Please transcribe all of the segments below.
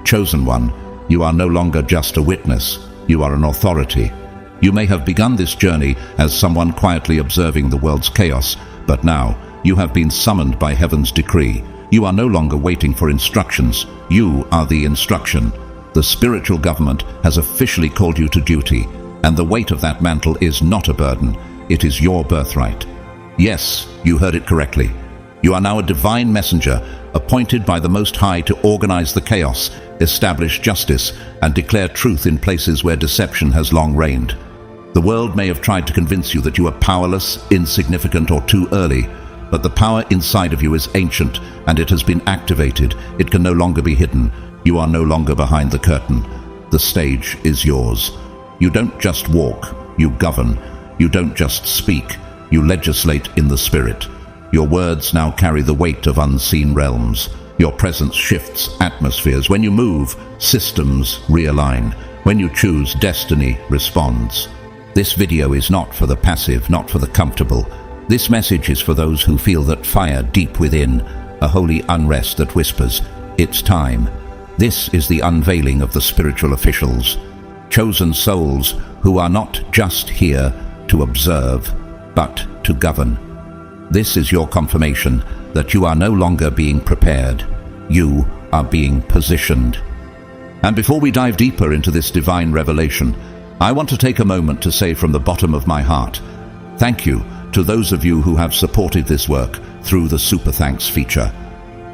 Chosen one, you are no longer just a witness, you are an authority. You may have begun this journey as someone quietly observing the world's chaos, but now you have been summoned by heaven's decree. You are no longer waiting for instructions, you are the instruction. The spiritual government has officially called you to duty, and the weight of that mantle is not a burden, it is your birthright. Yes, you heard it correctly. You are now a divine messenger, appointed by the Most High to organize the chaos, establish justice, and declare truth in places where deception has long reigned. The world may have tried to convince you that you are powerless, insignificant, or too early, but the power inside of you is ancient, and it has been activated. It can no longer be hidden. You are no longer behind the curtain. The stage is yours. You don't just walk, you govern. You don't just speak, you legislate in the spirit. Your words now carry the weight of unseen realms. Your presence shifts atmospheres. When you move, systems realign. When you choose, destiny responds. This video is not for the passive, not for the comfortable. This message is for those who feel that fire deep within, a holy unrest that whispers, "It's time." This is the unveiling of the spiritual officials, chosen souls who are not just here to observe, but to govern. This is your confirmation that you are no longer being prepared, you are being positioned. And before we dive deeper into this divine revelation, I want to take a moment to say from the bottom of my heart, thank you to those of you who have supported this work through the Super Thanks feature.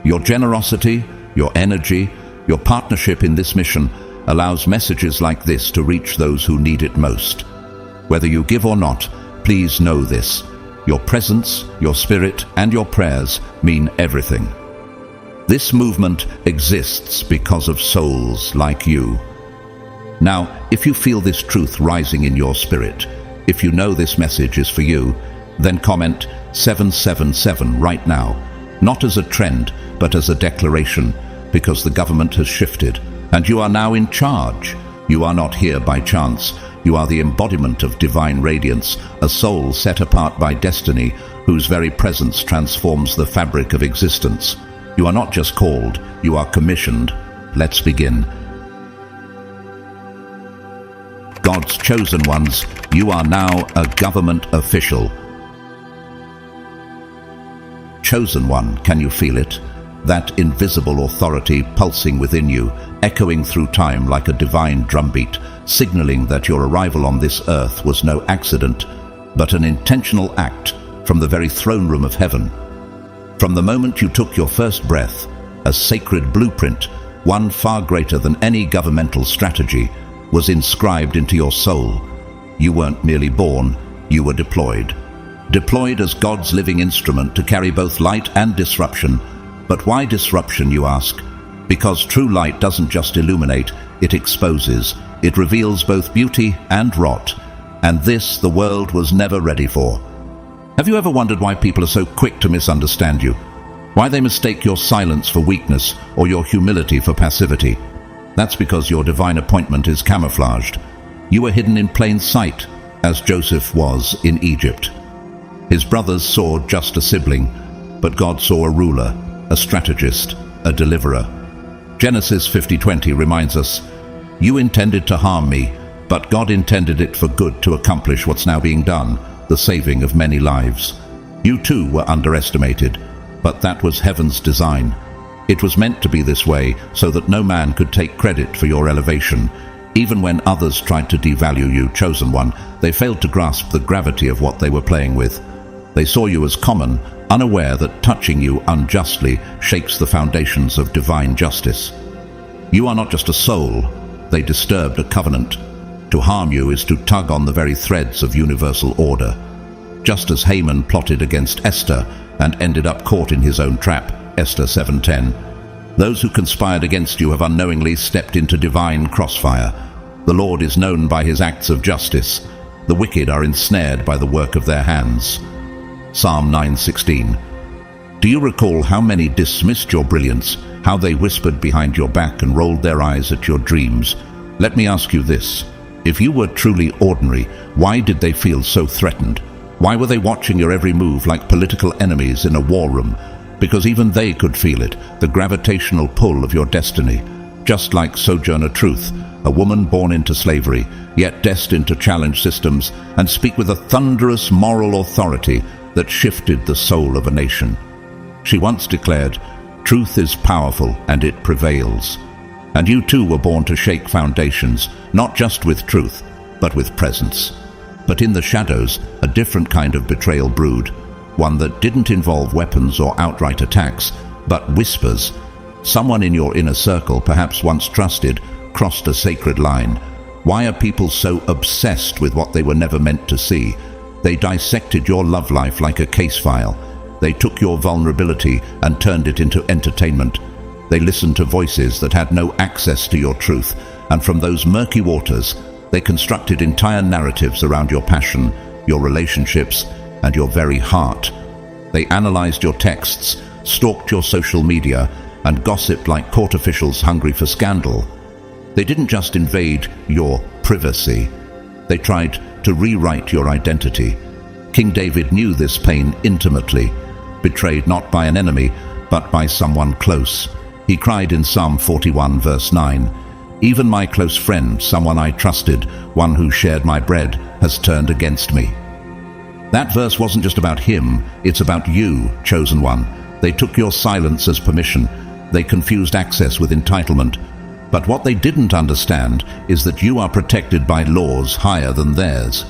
Your generosity, your energy, your partnership in this mission allows messages like this to reach those who need it most. Whether you give or not, please know this. Your presence, your spirit, and your prayers mean everything. This movement exists because of souls like you. Now, if you feel this truth rising in your spirit, if you know this message is for you, then comment 777 right now, not as a trend, but as a declaration, because the government has shifted, and you are now in charge. You are not here by chance. You are the embodiment of divine radiance, a soul set apart by destiny, whose very presence transforms the fabric of existence. You are not just called, you are commissioned. Let's begin. God's chosen ones, you are now a government official. Chosen one, can you feel it? That invisible authority pulsing within you, echoing through time like a divine drumbeat, signaling that your arrival on this earth was no accident, but an intentional act from the very throne room of heaven. From the moment you took your first breath, a sacred blueprint, one far greater than any governmental strategy, was inscribed into your soul. You weren't merely born, you were deployed. Deployed as God's living instrument to carry both light and disruption. But why disruption, you ask? Because true light doesn't just illuminate, it exposes. It reveals both beauty and rot. And this the world was never ready for. Have you ever wondered why people are so quick to misunderstand you? Why they mistake your silence for weakness or your humility for passivity? That's because your divine appointment is camouflaged. You were hidden in plain sight, as Joseph was in Egypt. His brothers saw just a sibling, but God saw a ruler, a strategist, a deliverer. Genesis 50:20 reminds us, "You intended to harm me, but God intended it for good to accomplish what's now being done, the saving of many lives." You too were underestimated, but that was heaven's design. It was meant to be this way so that no man could take credit for your elevation. Even when others tried to devalue you, chosen one, they failed to grasp the gravity of what they were playing with. They saw you as common, unaware that touching you unjustly shakes the foundations of divine justice. You are not just a soul, they disturbed a covenant. To harm you is to tug on the very threads of universal order. Just as Haman plotted against Esther and ended up caught in his own trap, Esther 7:10. Those who conspired against you have unknowingly stepped into divine crossfire. The Lord is known by his acts of justice. The wicked are ensnared by the work of their hands. Psalm 9:16. Do you recall how many dismissed your brilliance, how they whispered behind your back and rolled their eyes at your dreams? Let me ask you this. If you were truly ordinary, why did they feel so threatened? Why were they watching your every move like political enemies in a war room? Because even they could feel it, the gravitational pull of your destiny. just like Sojourner Truth, a woman born into slavery, yet destined to challenge systems and speak with a thunderous moral authority that shifted the soul of a nation. She once declared, "Truth is powerful and it prevails." And you too were born to shake foundations, not just with truth, but with presence. But in the shadows, a different kind of betrayal brewed, one that didn't involve weapons or outright attacks, but whispers. Someone in your inner circle, perhaps once trusted, crossed a sacred line. Why are people so obsessed with what they were never meant to see? They dissected your love life like a case file. They took your vulnerability and turned it into entertainment. They listened to voices that had no access to your truth, and from those murky waters, they constructed entire narratives around your passion, your relationships, and your very heart. They analyzed your texts, stalked your social media, and gossiped like court officials hungry for scandal. They didn't just invade your privacy. They tried to rewrite your identity. King David knew this pain intimately, betrayed not by an enemy, but by someone close. He cried in Psalm 41, verse 9, "Even my close friend, someone I trusted, one who shared my bread, has turned against me." That verse wasn't just about him, it's about you, chosen one. They took your silence as permission. They confused access with entitlement. But what they didn't understand is that you are protected by laws higher than theirs.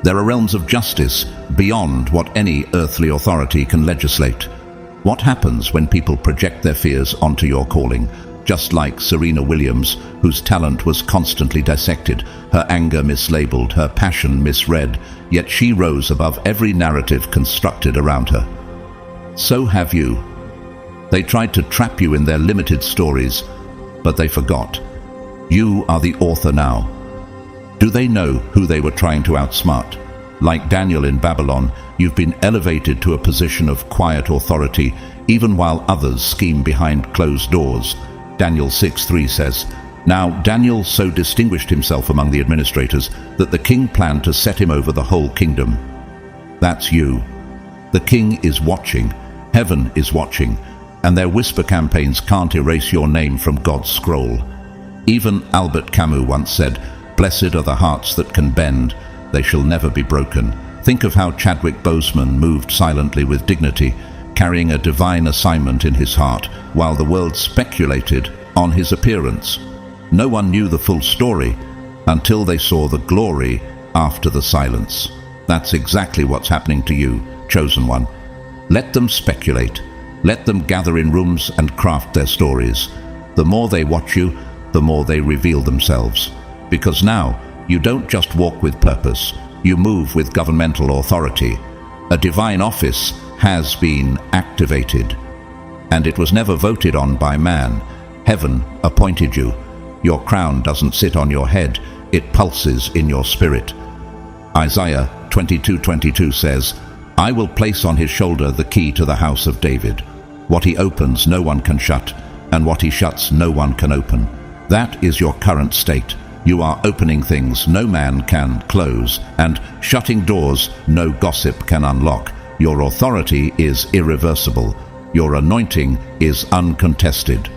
There are realms of justice beyond what any earthly authority can legislate. What happens when people project their fears onto your calling? Just like Serena Williams, whose talent was constantly dissected, her anger mislabeled, her passion misread, yet she rose above every narrative constructed around her. So have you. They tried to trap you in their limited stories, but they forgot. You are the author now. Do they know who they were trying to outsmart? Like Daniel in Babylon, you've been elevated to a position of quiet authority, even while others scheme behind closed doors. Daniel 6:3 says, "Now Daniel so distinguished himself among the administrators that the king planned to set him over the whole kingdom." That's you. The king is watching, heaven is watching, and their whisper campaigns can't erase your name from God's scroll. Even Albert Camus once said, "Blessed are the hearts that can bend, they shall never be broken." Think of how Chadwick Boseman moved silently with dignity, carrying a divine assignment in his heart, while the world speculated on his appearance. No one knew the full story until they saw the glory after the silence. That's exactly what's happening to you, chosen one. Let them speculate. Let them gather in rooms and craft their stories. The more they watch you, the more they reveal themselves. Because now, you don't just walk with purpose, you move with governmental authority. A divine office has been activated. And it was never voted on by man. Heaven appointed you. Your crown doesn't sit on your head, it pulses in your spirit. Isaiah 22:22 says, "I will place on his shoulder the key to the house of David. What he opens no one can shut, and what he shuts no one can open." That is your current state. You are opening things no man can close, and shutting doors no gossip can unlock. Your authority is irreversible. Your anointing is uncontested.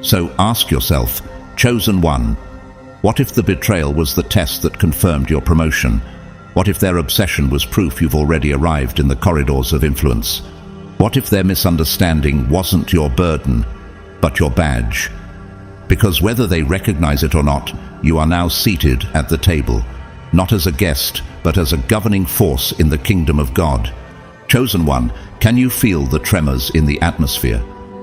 So ask yourself, chosen one, what if the betrayal was the test that confirmed your promotion? What if their obsession was proof you've already arrived in the corridors of influence? What if their misunderstanding wasn't your burden, but your badge? Because whether they recognize it or not, you are now seated at the table, not as a guest, but as a governing force in the kingdom of God. Chosen one, can you feel the tremors in the atmosphere?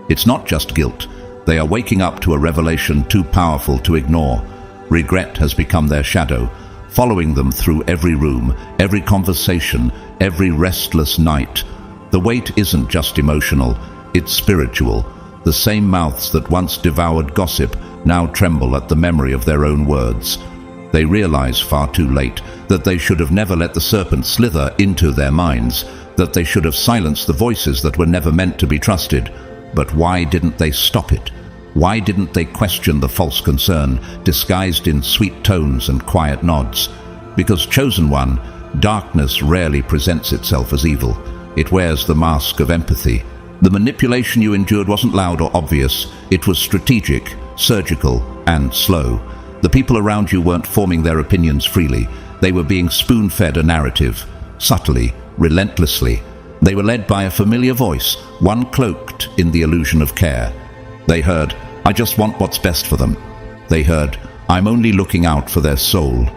It's not just guilt. They are waking up to a revelation too powerful to ignore. Regret has become their shadow, following them through every room, every conversation, every restless night. The weight isn't just emotional, it's spiritual. The same mouths that once devoured gossip now tremble at the memory of their own words. They realize far too late that they should have never let the serpent slither into their minds, that they should have silenced the voices that were never meant to be trusted. But why didn't they stop it? Why didn't they question the false concern, disguised in sweet tones and quiet nods? Because, chosen one, darkness rarely presents itself as evil. It wears the mask of empathy. The manipulation you endured wasn't loud or obvious. It was strategic, surgical, and slow. The people around you weren't forming their opinions freely. They were being spoon-fed a narrative, subtly, relentlessly. They were led by a familiar voice, one cloaked in the illusion of care. They heard, "I just want what's best for them." They heard, "I'm only looking out for their soul."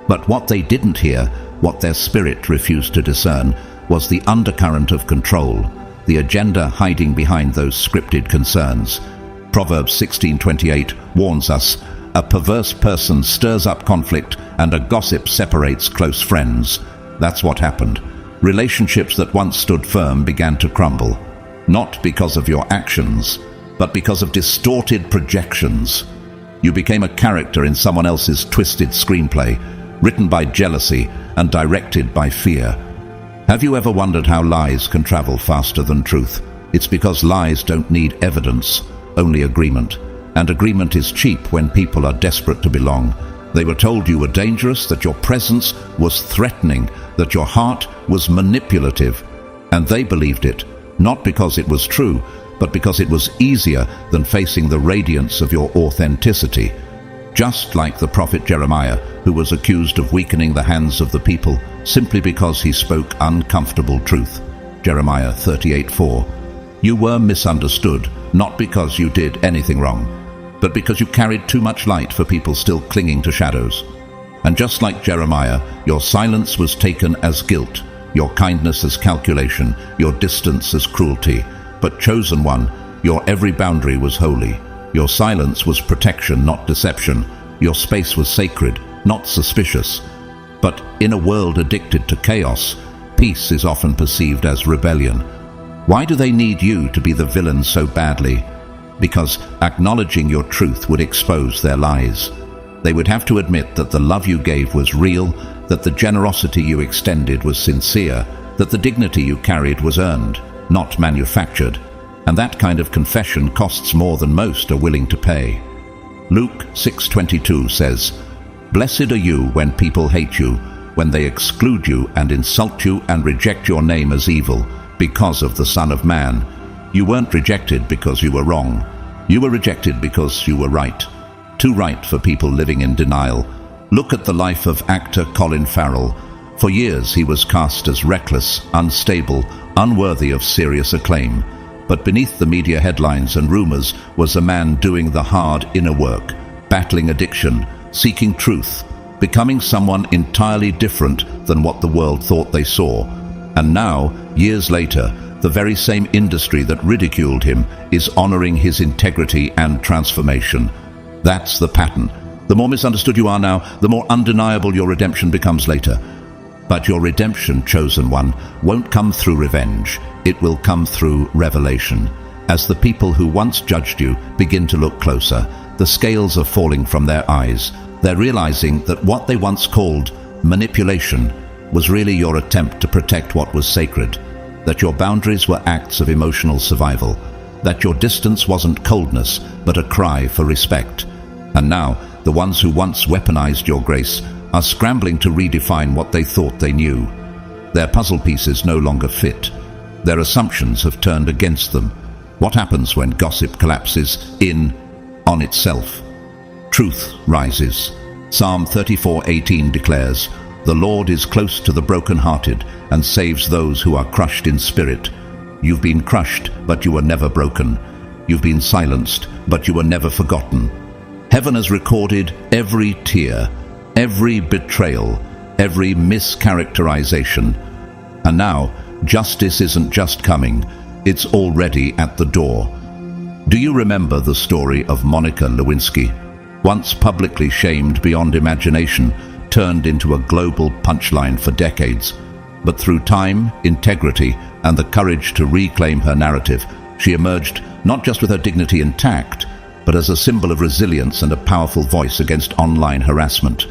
But what they didn't hear, what their spirit refused to discern, was the undercurrent of control, the agenda hiding behind those scripted concerns. Proverbs 16:28 warns us, "A perverse person stirs up conflict, and a gossip separates close friends." That's what happened. Relationships that once stood firm began to crumble, not because of your actions, but because of distorted projections. You became a character in someone else's twisted screenplay, written by jealousy and directed by fear. Have you ever wondered how lies can travel faster than truth? It's because lies don't need evidence, only agreement. And agreement is cheap when people are desperate to belong. They were told you were dangerous, that your presence was threatening, that your heart was manipulative. And they believed it, not because it was true, but because it was easier than facing the radiance of your authenticity. Just like the prophet Jeremiah, who was accused of weakening the hands of the people simply because he spoke uncomfortable truth. Jeremiah 38:4. You were misunderstood, not because you did anything wrong, but because you carried too much light for people still clinging to shadows. And just like Jeremiah, your silence was taken as guilt, your kindness as calculation, your distance as cruelty. But chosen one, your every boundary was holy. Your silence was protection, not deception. Your space was sacred, not suspicious. But in a world addicted to chaos, peace is often perceived as rebellion. Why do they need you to be the villain so badly? Because acknowledging your truth would expose their lies. They would have to admit that the love you gave was real, that the generosity you extended was sincere, that the dignity you carried was earned, not manufactured. And that kind of confession costs more than most are willing to pay. Luke 6:22 says, "Blessed are you when people hate you, when they exclude you and insult you and reject your name as evil, because of the Son of Man." You weren't rejected because you were wrong. You were rejected because you were right. Too right for people living in denial. Look at the life of actor Colin Farrell. For years he was cast as reckless, unstable, unworthy of serious acclaim. But beneath the media headlines and rumors was a man doing the hard inner work, battling addiction, seeking truth, becoming someone entirely different than what the world thought they saw. And now, years later, the very same industry that ridiculed him is honoring his integrity and transformation. That's the pattern. The more misunderstood you are now, the more undeniable your redemption becomes later. But your redemption, chosen one, won't come through revenge. It will come through revelation. As the people who once judged you begin to look closer, the scales are falling from their eyes. They're realizing that what they once called manipulation was really your attempt to protect what was sacred, that your boundaries were acts of emotional survival, that your distance wasn't coldness, but a cry for respect. And now, the ones who once weaponized your grace are scrambling to redefine what they thought they knew. Their puzzle pieces no longer fit. Their assumptions have turned against them. What happens when gossip collapses on itself? Truth rises. Psalm 34:18 declares, "The Lord is close to the broken-hearted and saves those who are crushed in spirit." You've been crushed, but you were never broken. You've been silenced, but you were never forgotten. Heaven has recorded every tear, every betrayal, every mischaracterization. And now, justice isn't just coming, it's already at the door. Do you remember the story of Monica Lewinsky? Once publicly shamed beyond imagination, turned into a global punchline for decades. But through time, integrity, and the courage to reclaim her narrative, she emerged not just with her dignity intact, but as a symbol of resilience and a powerful voice against online harassment.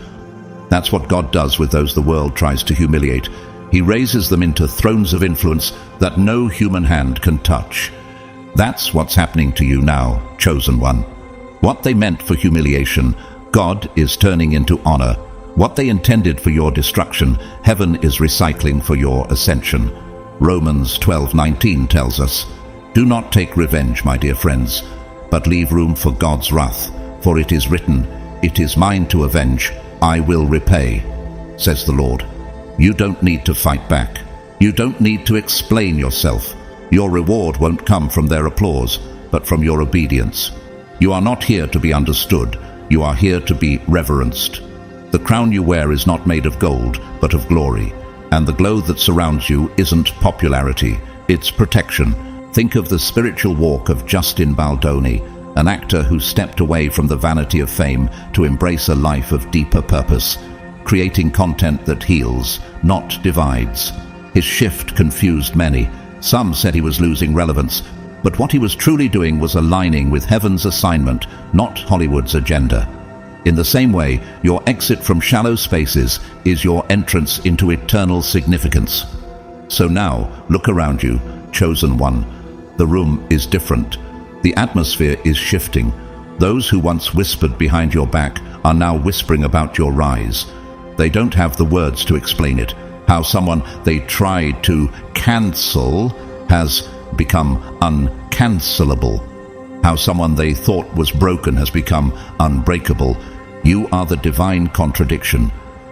That's what God does with those the world tries to humiliate. He raises them into thrones of influence that no human hand can touch. That's what's happening to you now, chosen one. What they meant for humiliation, God is turning into honor. What they intended for your destruction, heaven is recycling for your ascension. Romans 12:19 tells us, "Do not take revenge, my dear friends, but leave room for God's wrath, for it is written, "It is mine to avenge, I will repay," says the Lord. You don't need to fight back. You don't need to explain yourself. Your reward won't come from their applause, but from your obedience. You are not here to be understood. You are here to be reverenced. The crown you wear is not made of gold, but of glory. And the glow that surrounds you isn't popularity, it's protection. Think of the spiritual walk of Justin Baldoni, an actor who stepped away from the vanity of fame to embrace a life of deeper purpose, creating content that heals, not divides. His shift confused many. Some said he was losing relevance, but what he was truly doing was aligning with heaven's assignment, not Hollywood's agenda. In the same way, your exit from shallow spaces is your entrance into eternal significance. So now, look around you, chosen one. The room is different. The atmosphere is shifting. Those who once whispered behind your back are now whispering about your rise. They don't have the words to explain it. How someone they tried to cancel has become uncancelable. How someone they thought was broken has become unbreakable. You are the divine contradiction,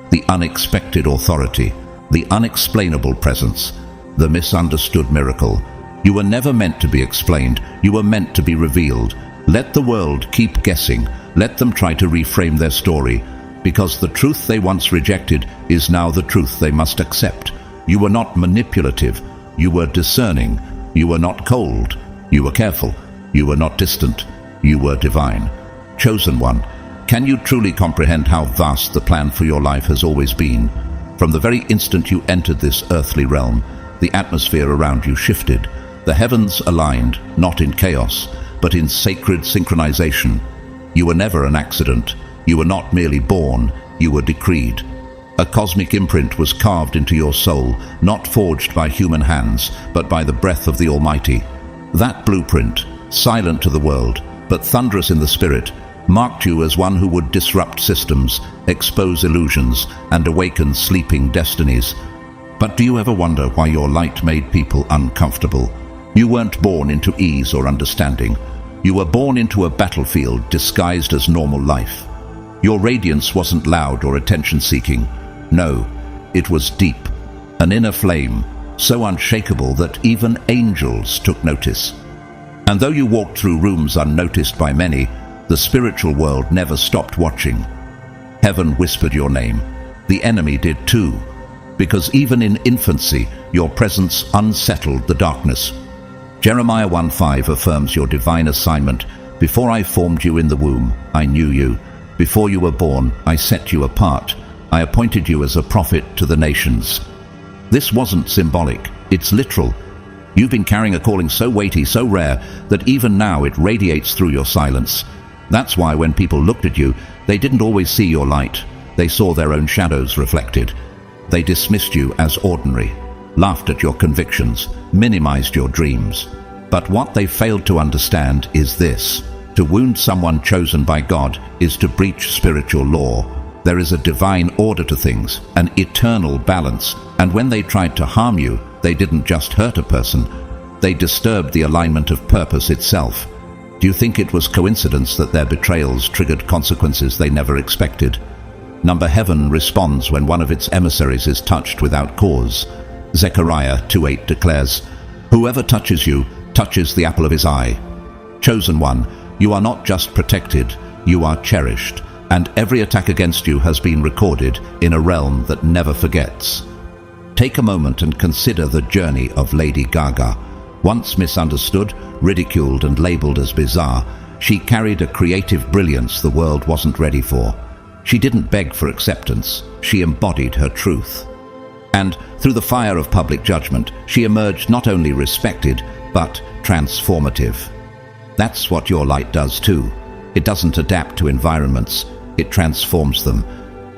the unexpected authority, the unexplainable presence, the misunderstood miracle. You were never meant to be explained. You were meant to be revealed. Let the world keep guessing. Let them try to reframe their story, because the truth they once rejected is now the truth they must accept. You were not manipulative. You were discerning. You were not cold. You were careful. You were not distant. You were divine. Chosen one. Can you truly comprehend how vast the plan for your life has always been? From the very instant you entered this earthly realm, the atmosphere around you shifted. The heavens aligned, not in chaos, but in sacred synchronization. You were never an accident. You were not merely born, you were decreed. A cosmic imprint was carved into your soul, not forged by human hands, but by the breath of the Almighty. That blueprint, silent to the world, but thunderous in the spirit, marked you as one who would disrupt systems, expose illusions, and awaken sleeping destinies. But do you ever wonder why your light made people uncomfortable? You weren't born into ease or understanding. You were born into a battlefield disguised as normal life. Your radiance wasn't loud or attention-seeking. No, it was deep, an inner flame, so unshakable that even angels took notice. And though you walked through rooms unnoticed by many, the spiritual world never stopped watching. Heaven whispered your name. The enemy did too, because even in infancy, your presence unsettled the darkness. Jeremiah 1:5 affirms your divine assignment. Before I formed you in the womb, I knew you. Before you were born, I set you apart. I appointed you as a prophet to the nations. This wasn't symbolic, it's literal. You've been carrying a calling so weighty, so rare, that even now it radiates through your silence. That's why when people looked at you, they didn't always see your light. They saw their own shadows reflected. They dismissed you as ordinary, laughed at your convictions, minimized your dreams. But what they failed to understand is this. To wound someone chosen by God is to breach spiritual law. There is a divine order to things, an eternal balance, and when they tried to harm you, they didn't just hurt a person, they disturbed the alignment of purpose itself. Do you think it was coincidence that their betrayals triggered consequences they never expected? Heaven responds when one of its emissaries is touched without cause. Zechariah 2:8 declares, "Whoever touches you touches the apple of his eye." Chosen one, you are not just protected, you are cherished, and every attack against you has been recorded in a realm that never forgets. Take a moment and consider the journey of Lady Gaga. Once misunderstood, ridiculed, and labeled as bizarre, she carried a creative brilliance the world wasn't ready for. She didn't beg for acceptance, she embodied her truth. And through the fire of public judgment, she emerged not only respected, but transformative. That's what your light does too. It doesn't adapt to environments, it transforms them.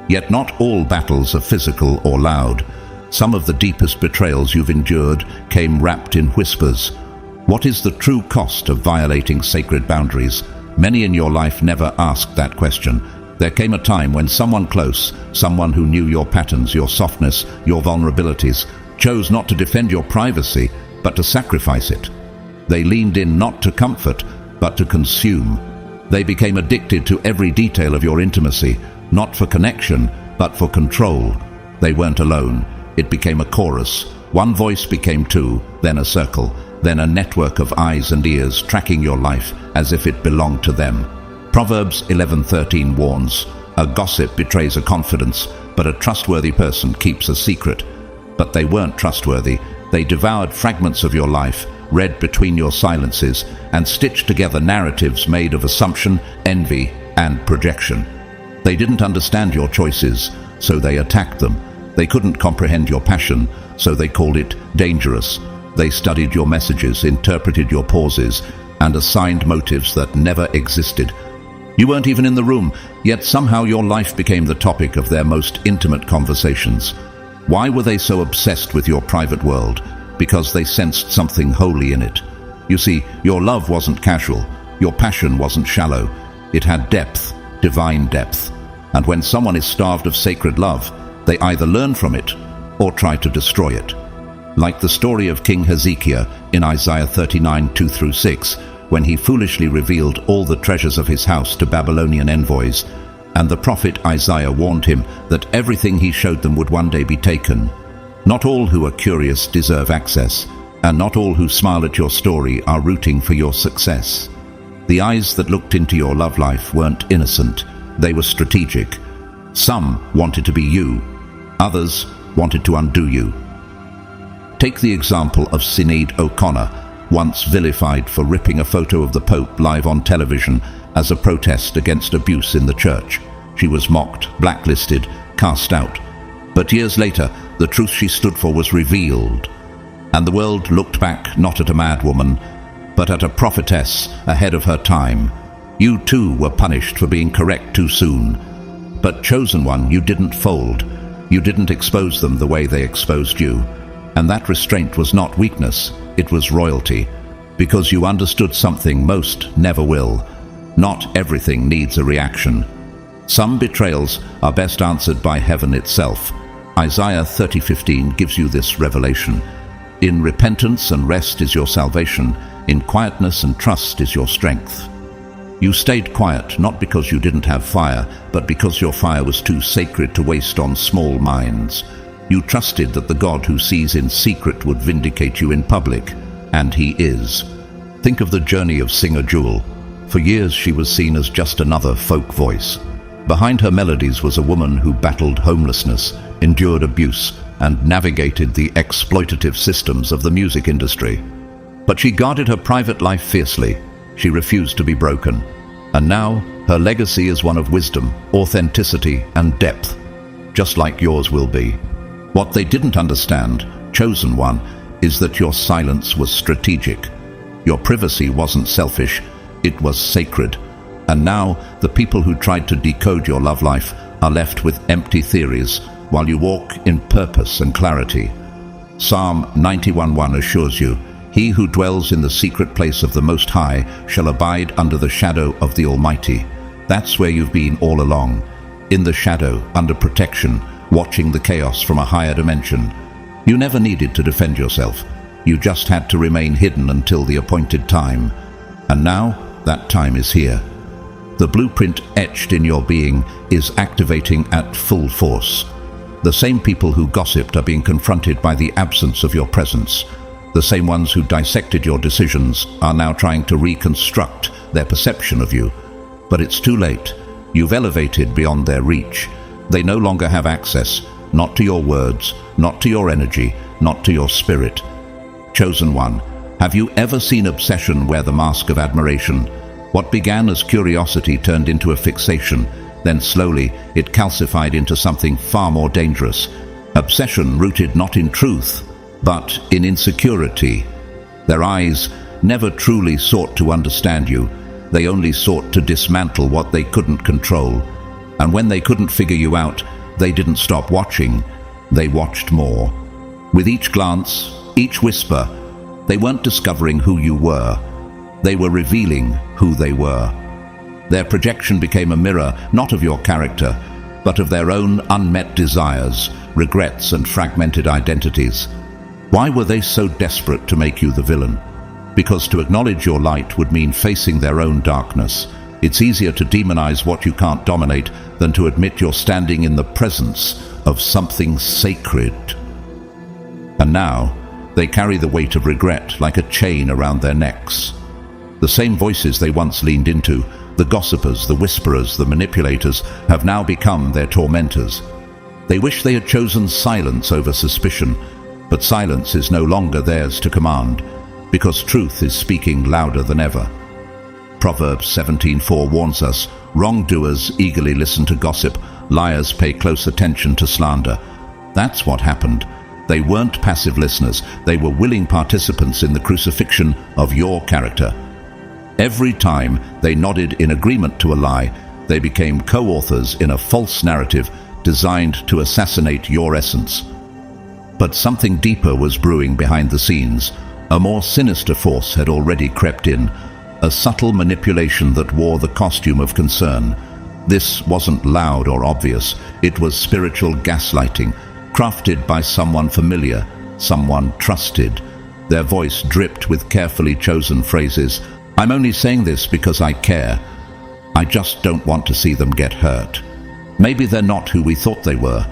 Yet not all battles are physical or loud. Some of the deepest betrayals you've endured came wrapped in whispers. What is the true cost of violating sacred boundaries? Many in your life never asked that question. There came a time when someone close, someone who knew your patterns, your softness, your vulnerabilities, chose not to defend your privacy, but to sacrifice it. They leaned in not to comfort, but to consume. They became addicted to every detail of your intimacy, not for connection, but for control. They weren't alone. It became a chorus. One voice became two, then a circle, then a network of eyes and ears tracking your life as if it belonged to them. Proverbs 11:13 warns, "A gossip betrays a confidence, but a trustworthy person keeps a secret." But they weren't trustworthy. They devoured fragments of your life, read between your silences, and stitched together narratives made of assumption, envy, and projection. They didn't understand your choices, so they attacked them. They couldn't comprehend your passion, so they called it dangerous. They studied your messages, interpreted your pauses, and assigned motives that never existed. You weren't even in the room, yet somehow your life became the topic of their most intimate conversations. Why were they so obsessed with your private world? Because they sensed something holy in it. You see, your love wasn't casual. Your passion wasn't shallow. It had depth, divine depth. And when someone is starved of sacred love, they either learn from it or try to destroy it. Like the story of King Hezekiah in Isaiah 39:2-6, when he foolishly revealed all the treasures of his house to Babylonian envoys, and the prophet Isaiah warned him that everything he showed them would one day be taken. Not all who are curious deserve access, and not all who smile at your story are rooting for your success. The eyes that looked into your love life weren't innocent, they were strategic. Some wanted to be you, others wanted to undo you. Take the example of Sinead O'Connor, once vilified for ripping a photo of the Pope live on television as a protest against abuse in the church. She was mocked, blacklisted, cast out. But years later, the truth she stood for was revealed, and the world looked back not at a madwoman, but at a prophetess ahead of her time. You too were punished for being correct too soon. But chosen one, you didn't fold. You didn't expose them the way they exposed you. And that restraint was not weakness, it was royalty, because you understood something most never will. Not everything needs a reaction. Some betrayals are best answered by heaven itself. Isaiah 30:15 gives you this revelation. In repentance and rest is your salvation. In quietness and trust is your strength. You stayed quiet not because you didn't have fire, but because your fire was too sacred to waste on small minds. You trusted that the God who sees in secret would vindicate you in public, and he is. Think of the journey of singer Jewel. For years she was seen as just another folk voice. Behind her melodies was a woman who battled homelessness, endured abuse, and navigated the exploitative systems of the music industry. But she guarded her private life fiercely. She refused to be broken. And now her legacy is one of wisdom, authenticity, and depth, just like yours will be. What they didn't understand, chosen one, is that your silence was strategic. Your privacy wasn't selfish, it was sacred. And now the people who tried to decode your love life are left with empty theories, while you walk in purpose and clarity. Psalm 91:1 assures you, "He who dwells in the secret place of the Most High shall abide under the shadow of the Almighty." That's where you've been all along, in the shadow, under protection, watching the chaos from a higher dimension. You never needed to defend yourself. You just had to remain hidden until the appointed time. And now, that time is here. The blueprint etched in your being is activating at full force. The same people who gossiped are being confronted by the absence of your presence. The same ones who dissected your decisions are now trying to reconstruct their perception of you. But it's too late. You've elevated beyond their reach. They no longer have access, not to your words, not to your energy, not to your spirit. Chosen one, have you ever seen obsession wear the mask of admiration? What began as curiosity turned into a fixation, then slowly it calcified into something far more dangerous. Obsession rooted not in truth, but in insecurity. Their eyes never truly sought to understand you. They only sought to dismantle what they couldn't control. And when they couldn't figure you out, they didn't stop watching. They watched more. With each glance, each whisper, they weren't discovering who you were. They were revealing who they were. Their projection became a mirror, not of your character, but of their own unmet desires, regrets, and fragmented identities. Why were they so desperate to make you the villain? because to acknowledge your light would mean facing their own darkness. It's easier to demonize what you can't dominate than to admit you're standing in the presence of something sacred. And now, they carry the weight of regret like a chain around their necks. The same voices they once leaned into, the gossipers, the whisperers, the manipulators, have now become their tormentors. They wish they had chosen silence over suspicion, but silence is no longer theirs to command, because truth is speaking louder than ever. Proverbs 17:4 warns us, wrongdoers eagerly listen to gossip, liars pay close attention to slander. That's what happened. They weren't passive listeners, they were willing participants in the crucifixion of your character. Every time they nodded in agreement to a lie, they became co-authors in a false narrative designed to assassinate your essence. But something deeper was brewing behind the scenes. A more sinister force had already crept in, a subtle manipulation that wore the costume of concern. This wasn't loud or obvious, it was spiritual gaslighting, crafted by someone familiar, someone trusted. Their voice dripped with carefully chosen phrases. I'm only saying this because I care. I just don't want to see them get hurt. Maybe they're not who we thought they were.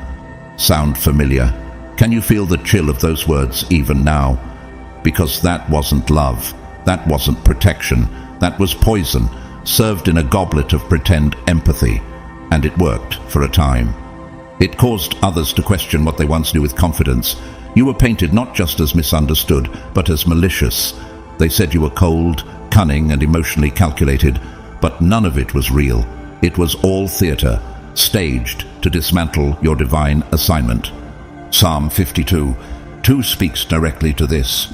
Sound familiar? Can you feel the chill of those words even now? Because that wasn't love. That wasn't protection. That was poison, served in a goblet of pretend empathy. And it worked for a time. It caused others to question what they once knew with confidence. You were painted not just as misunderstood, but as malicious. They said you were cold, cunning, and emotionally calculated, but none of it was real. It was all theater, staged to dismantle your divine assignment. Psalm 52:2 speaks directly to this.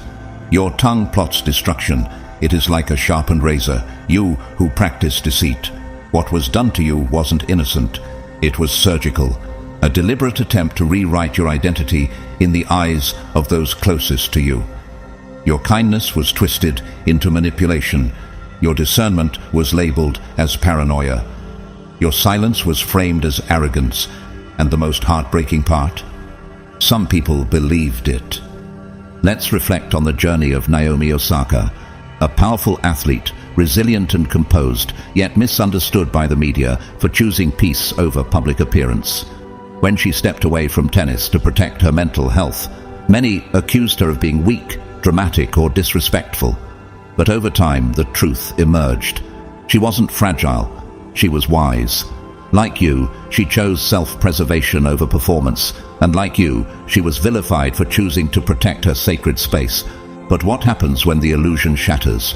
Your tongue plots destruction. It is like a sharpened razor, you who practice deceit. What was done to you wasn't innocent. It was surgical, a deliberate attempt to rewrite your identity in the eyes of those closest to you. Your kindness was twisted into manipulation. Your discernment was labeled as paranoia. Your silence was framed as arrogance. And the most heartbreaking part? Some people believed it. Let's reflect on the journey of Naomi Osaka, a powerful athlete, resilient and composed, yet misunderstood by the media for choosing peace over public appearance. When she stepped away from tennis to protect her mental health, many accused her of being weak, dramatic, or disrespectful. But over time, the truth emerged. She wasn't fragile. She was wise. Like you, she chose self-preservation over performance, and like you, she was vilified for choosing to protect her sacred space. But what happens when the illusion shatters?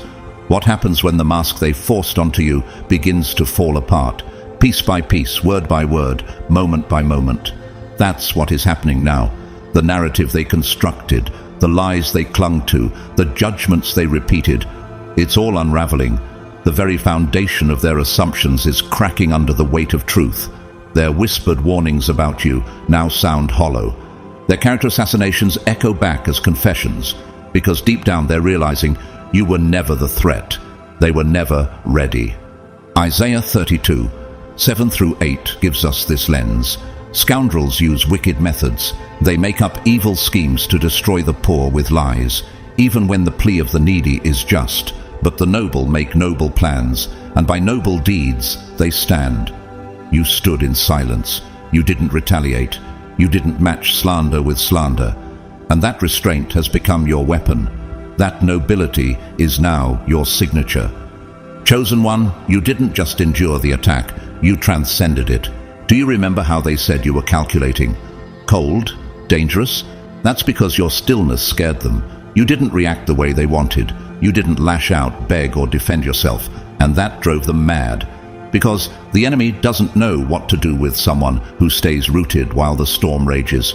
What happens when the mask they forced onto you begins to fall apart, piece by piece, word by word, moment by moment? That's what is happening now. The narrative they constructed, the lies they clung to, the judgments they repeated, it's all unraveling. The very foundation of their assumptions is cracking under the weight of truth. Their whispered warnings about you now sound hollow. Their character assassinations echo back as confessions, because deep down they're realizing you were never the threat. They were never ready. Isaiah 32:7-8 gives us this lens. Scoundrels use wicked methods. They make up evil schemes to destroy the poor with lies, even when the plea of the needy is just. But the noble make noble plans, and by noble deeds they stand. You stood in silence. You didn't retaliate. You didn't match slander with slander. And that restraint has become your weapon. That nobility is now your signature. Chosen one, you didn't just endure the attack, you transcended it. Do you remember how they said you were calculating? Cold? Dangerous? That's because your stillness scared them. You didn't react the way they wanted. You didn't lash out, beg, or defend yourself, and that drove them mad. Because the enemy doesn't know what to do with someone who stays rooted while the storm rages.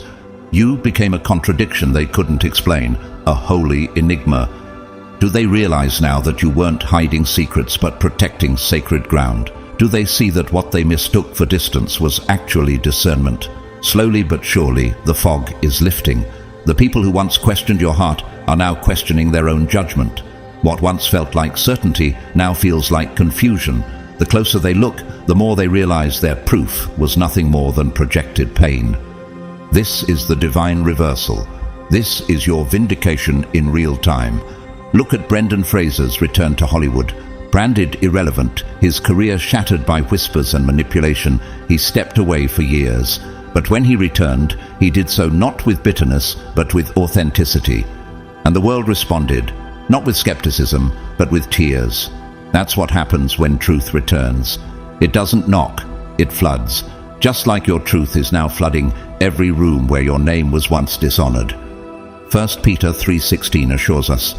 You became a contradiction they couldn't explain, a holy enigma. Do they realize now that you weren't hiding secrets but protecting sacred ground? Do they see that what they mistook for distance was actually discernment? Slowly but surely, the fog is lifting. The people who once questioned your heart are now questioning their own judgment. What once felt like certainty now feels like confusion. The closer they look, the more they realize their proof was nothing more than projected pain. This is the divine reversal. This is your vindication in real time. Look at Brendan Fraser's return to Hollywood. Branded irrelevant, his career shattered by whispers and manipulation, he stepped away for years. But when he returned, he did so not with bitterness, but with authenticity. And the world responded, not with skepticism, but with tears. That's what happens when truth returns. It doesn't knock, it floods. Just like your truth is now flooding every room where your name was once dishonored. 1 Peter 3:16 assures us,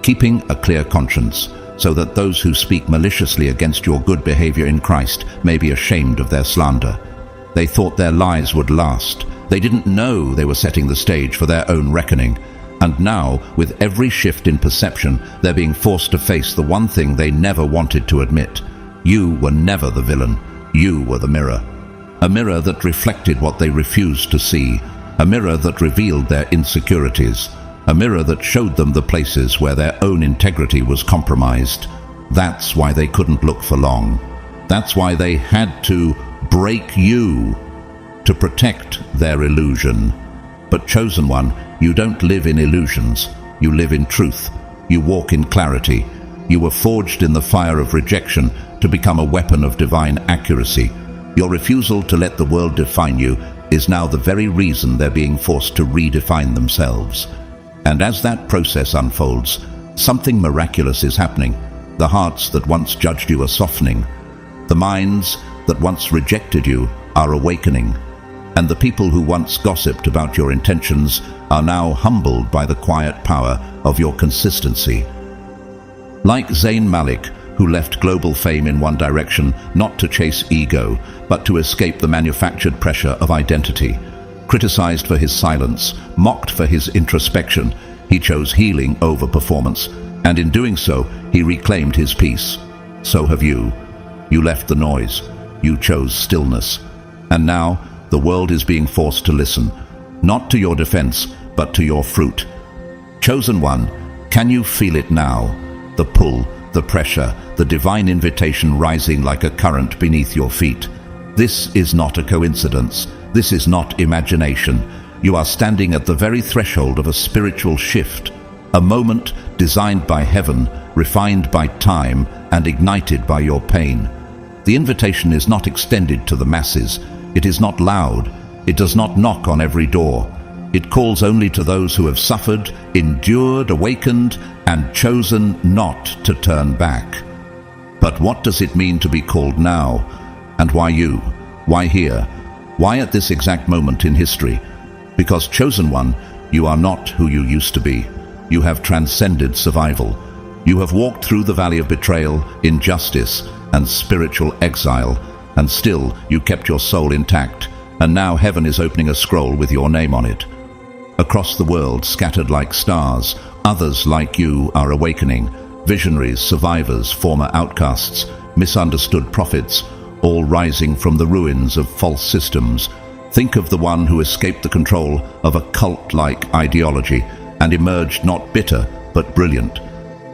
keeping a clear conscience, so that those who speak maliciously against your good behavior in Christ may be ashamed of their slander. They thought their lies would last. They didn't know they were setting the stage for their own reckoning. And now, with every shift in perception, they're being forced to face the one thing they never wanted to admit. You were never the villain. You were the mirror. A mirror that reflected what they refused to see. A mirror that revealed their insecurities. A mirror that showed them the places where their own integrity was compromised. That's why they couldn't look for long. That's why they had to break you to protect their illusion. But chosen one, you don't live in illusions. You live in truth. You walk in clarity. You were forged in the fire of rejection to become a weapon of divine accuracy. Your refusal to let the world define you is now the very reason they're being forced to redefine themselves. And as that process unfolds, something miraculous is happening. The hearts that once judged you are softening. The minds that once rejected you are awakening. And the people who once gossiped about your intentions are now humbled by the quiet power of your consistency. Like Zayn Malik, who left global fame in one direction, not to chase ego, but to escape the manufactured pressure of identity. Criticized for his silence, mocked for his introspection, he chose healing over performance, and in doing so, he reclaimed his peace. So have you. You left the noise. You chose stillness. And now, the world is being forced to listen, not to your defense, but to your fruit. Chosen one, can you feel it now? The pull, the pressure, the divine invitation rising like a current beneath your feet. This is not a coincidence. This is not imagination. You are standing at the very threshold of a spiritual shift, a moment designed by heaven, refined by time, and ignited by your pain. The invitation is not extended to the masses. It is not loud. It does not knock on every door. It calls only to those who have suffered, endured, awakened, and chosen not to turn back. But what does it mean to be called now? And why you? Why here? Why at this exact moment in history? Because, chosen one, you are not who you used to be. You have transcended survival. You have walked through the valley of betrayal, injustice, and spiritual exile, and still you kept your soul intact, and now heaven is opening a scroll with your name on it. Across the world, scattered like stars, others like you are awakening. Visionaries, survivors, former outcasts, misunderstood prophets, all rising from the ruins of false systems. Think of the one who escaped the control of a cult-like ideology and emerged not bitter but brilliant.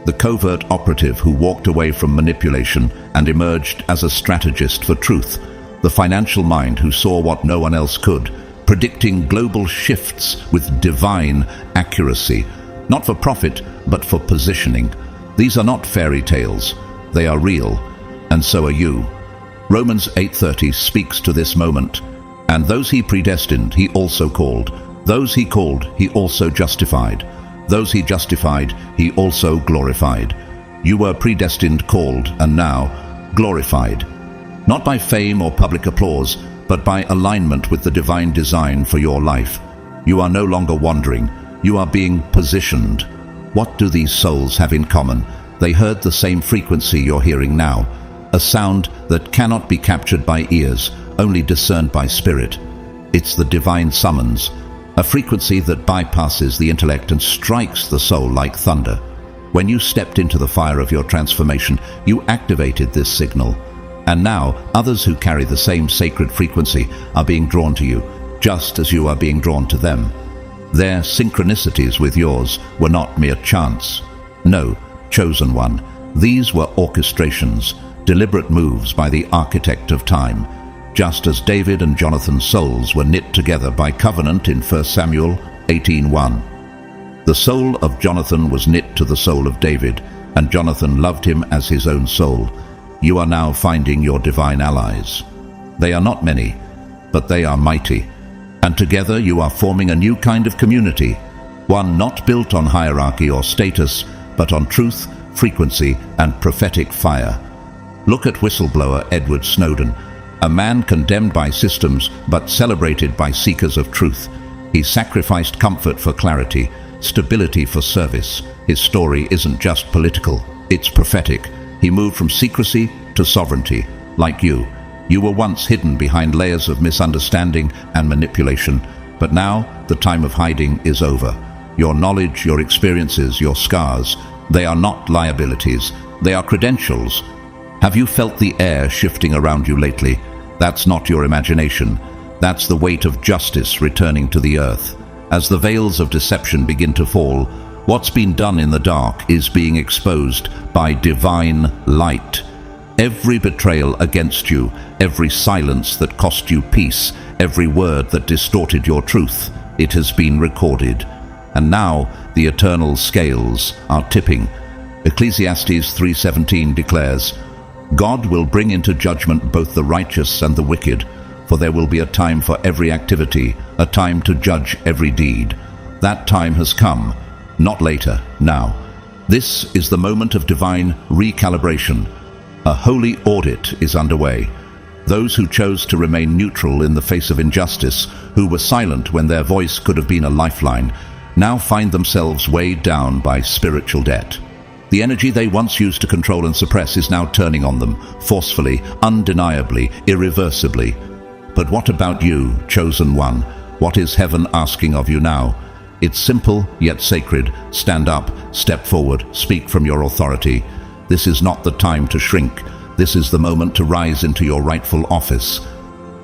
The covert operative who walked away from manipulation and emerged as a strategist for truth. The financial mind who saw what no one else could, predicting global shifts with divine accuracy, not for profit, but for positioning. These are not fairy tales. They are real, and so are you. Romans 8:30 speaks to this moment. And those he predestined, he also called. Those he called, he also justified. Those he justified, he also glorified. You were predestined, called, and now glorified. Not by fame or public applause, but by alignment with the divine design for your life. You are no longer wandering. You are being positioned. What do these souls have in common? They heard the same frequency you're hearing now, a sound that cannot be captured by ears, only discerned by spirit. It's the divine summons, a frequency that bypasses the intellect and strikes the soul like thunder. When you stepped into the fire of your transformation, you activated this signal. And now, others who carry the same sacred frequency are being drawn to you, just as you are being drawn to them. Their synchronicities with yours were not mere chance. No, chosen one, these were orchestrations, deliberate moves by the architect of time, just as David and Jonathan's souls were knit together by covenant in 1 Samuel 18:1. The soul of Jonathan was knit to the soul of David, and Jonathan loved him as his own soul. You are now finding your divine allies. They are not many, but they are mighty, and together you are forming a new kind of community, one not built on hierarchy or status, but on truth, frequency, and prophetic fire. Look at whistleblower Edward Snowden, a man condemned by systems but celebrated by seekers of truth. He sacrificed comfort for clarity, stability for service. His story isn't just political, it's prophetic. He moved from secrecy to sovereignty. Like you were once hidden behind layers of misunderstanding and manipulation, but now the time of hiding is over. Your knowledge, your experiences, your scars, they are not liabilities, they are credentials. Have you felt the air shifting around you lately? That's not your imagination. That's the weight of justice returning to the earth. As the veils of deception begin to fall, what's been done in the dark is being exposed by divine light. Every betrayal against you, every silence that cost you peace, every word that distorted your truth, it has been recorded. And now the eternal scales are tipping. Ecclesiastes 3:17 declares, God will bring into judgment both the righteous and the wicked, for there will be a time for every activity, a time to judge every deed. That time has come, not later, now. This is the moment of divine recalibration. A holy audit is underway. Those who chose to remain neutral in the face of injustice, who were silent when their voice could have been a lifeline, now find themselves weighed down by spiritual debt. The energy they once used to control and suppress is now turning on them, forcefully, undeniably, irreversibly. But what about you, chosen one? What is heaven asking of you now? It's simple, yet sacred. Stand up, step forward, speak from your authority. This is not the time to shrink. This is the moment to rise into your rightful office.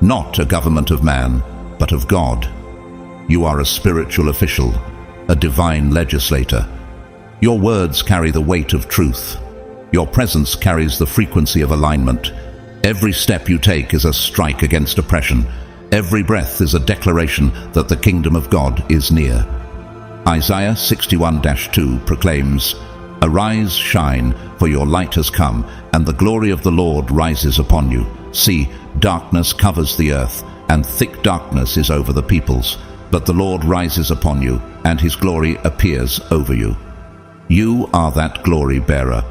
Not a government of man, but of God. You are a spiritual official, a divine legislator. Your words carry the weight of truth. Your presence carries the frequency of alignment. Every step you take is a strike against oppression. Every breath is a declaration that the kingdom of God is near. Isaiah 61:2 proclaims, Arise, shine, for your light has come, and the glory of the Lord rises upon you. See, darkness covers the earth, and thick darkness is over the peoples. But the Lord rises upon you, and his glory appears over you. You are that glory bearer,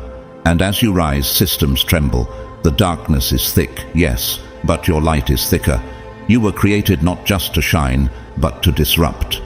and as you rise, systems tremble. The darkness is thick, yes, but your light is thicker. You were created not just to shine, but to disrupt.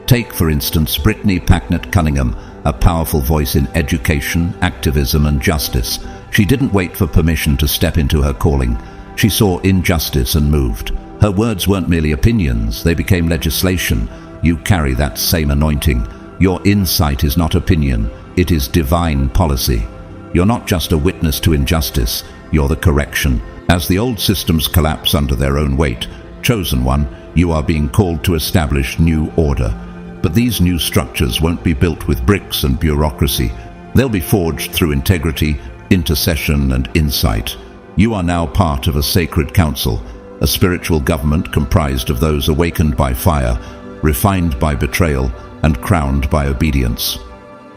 Take, for instance, Brittany Packnett Cunningham, a powerful voice in education, activism, and justice. She didn't wait for permission to step into her calling. She saw injustice and moved. Her words weren't merely opinions, they became legislation. You carry that same anointing. Your insight is not opinion, it is divine policy. You're not just a witness to injustice, you're the correction. As the old systems collapse under their own weight, chosen one, you are being called to establish new order. But these new structures won't be built with bricks and bureaucracy. They'll be forged through integrity, intercession, and insight. You are now part of a sacred council, a spiritual government comprised of those awakened by fire, refined by betrayal, and crowned by obedience.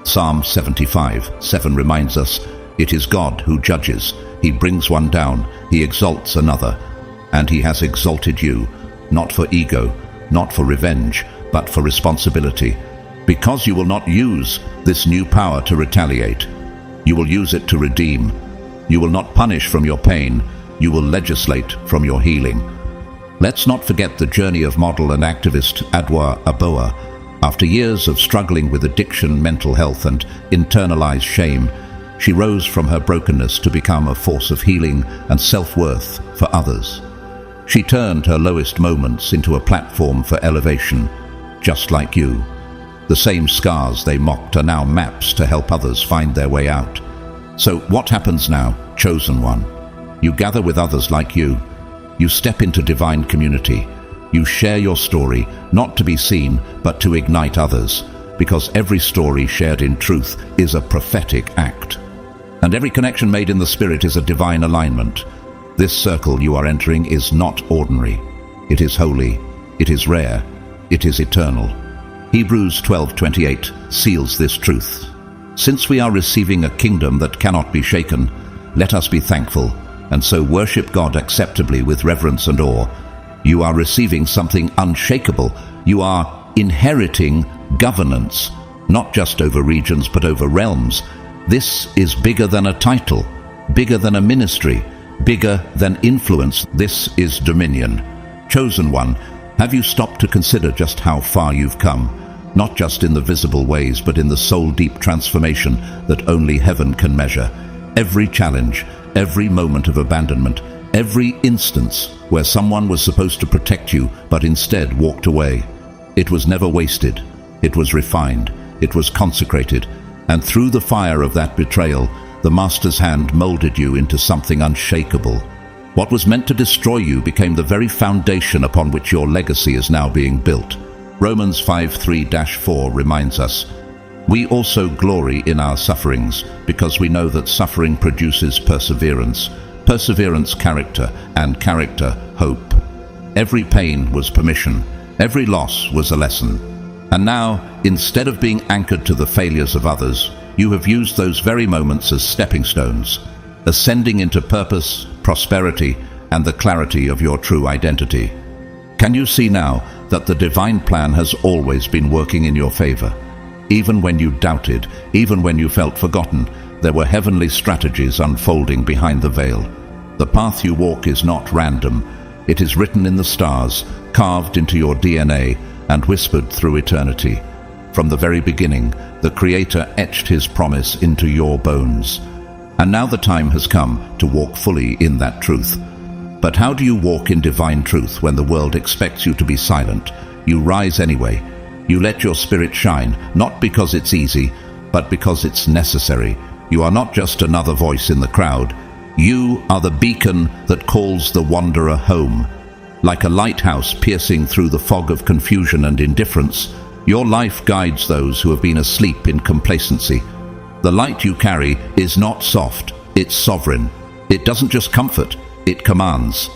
Psalm 75:7 reminds us, It is God who judges. He brings one down, he exalts another. And he has exalted you, not for ego, not for revenge, but for responsibility. Because you will not use this new power to retaliate. You will use it to redeem. You will not punish from your pain. You will legislate from your healing. Let's not forget the journey of model and activist Adwa Aboah. After years of struggling with addiction, mental health, and internalized shame, she rose from her brokenness to become a force of healing and self-worth for others. She turned her lowest moments into a platform for elevation, just like you. The same scars they mocked are now maps to help others find their way out. So what happens now, chosen one? You gather with others like you. You step into divine community. You share your story, not to be seen, but to ignite others, because every story shared in truth is a prophetic act. And every connection made in the Spirit is a divine alignment. This circle you are entering is not ordinary. It is holy. It is rare. It is eternal. Hebrews 12:28 seals this truth. Since we are receiving a kingdom that cannot be shaken, let us be thankful, and so worship God acceptably with reverence and awe. You are receiving something unshakable. You are inheriting governance, not just over regions but over realms. This is bigger than a title, bigger than a ministry, bigger than influence. This is dominion. Chosen one, have you stopped to consider just how far you've come? Not just in the visible ways, but in the soul-deep transformation that only heaven can measure. Every challenge, every moment of abandonment, every instance where someone was supposed to protect you but instead walked away. It was never wasted. It was refined. It was consecrated. And through the fire of that betrayal, the Master's hand molded you into something unshakable. What was meant to destroy you became the very foundation upon which your legacy is now being built. Romans 5:3-4 reminds us, "We also glory in our sufferings, because we know that suffering produces perseverance, perseverance character, and character hope." Every pain was permission, every loss was a lesson. And now, instead of being anchored to the failures of others, you have used those very moments as stepping stones, ascending into purpose, prosperity, and the clarity of your true identity. Can you see now that the divine plan has always been working in your favor? Even when you doubted, even when you felt forgotten, there were heavenly strategies unfolding behind the veil. The path you walk is not random. It is written in the stars, carved into your DNA, and whispered through eternity. From the very beginning, the Creator etched His promise into your bones. And now the time has come to walk fully in that truth. But how do you walk in divine truth when the world expects you to be silent? You rise anyway. You let your spirit shine, not because it's easy, but because it's necessary. You are not just another voice in the crowd. You are the beacon that calls the wanderer home. Like a lighthouse piercing through the fog of confusion and indifference, your life guides those who have been asleep in complacency. The light you carry is not soft, it's sovereign. It doesn't just comfort, it commands.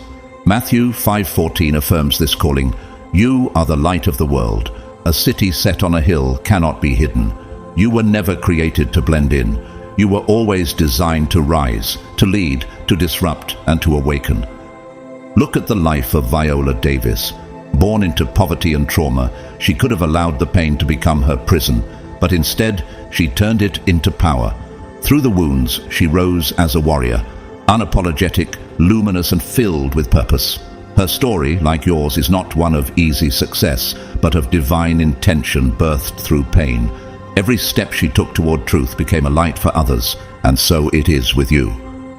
Matthew 5:14 affirms this calling. You are the light of the world. A city set on a hill cannot be hidden. You were never created to blend in. You were always designed to rise, to lead, to disrupt, and to awaken. Look at the life of Viola Davis. Born into poverty and trauma, she could have allowed the pain to become her prison, but instead she turned it into power. Through the wounds, she rose as a warrior, unapologetic, luminous, and filled with purpose. Her story, like yours, is not one of easy success, but of divine intention birthed through pain. Every step she took toward truth became a light for others, and so it is with you.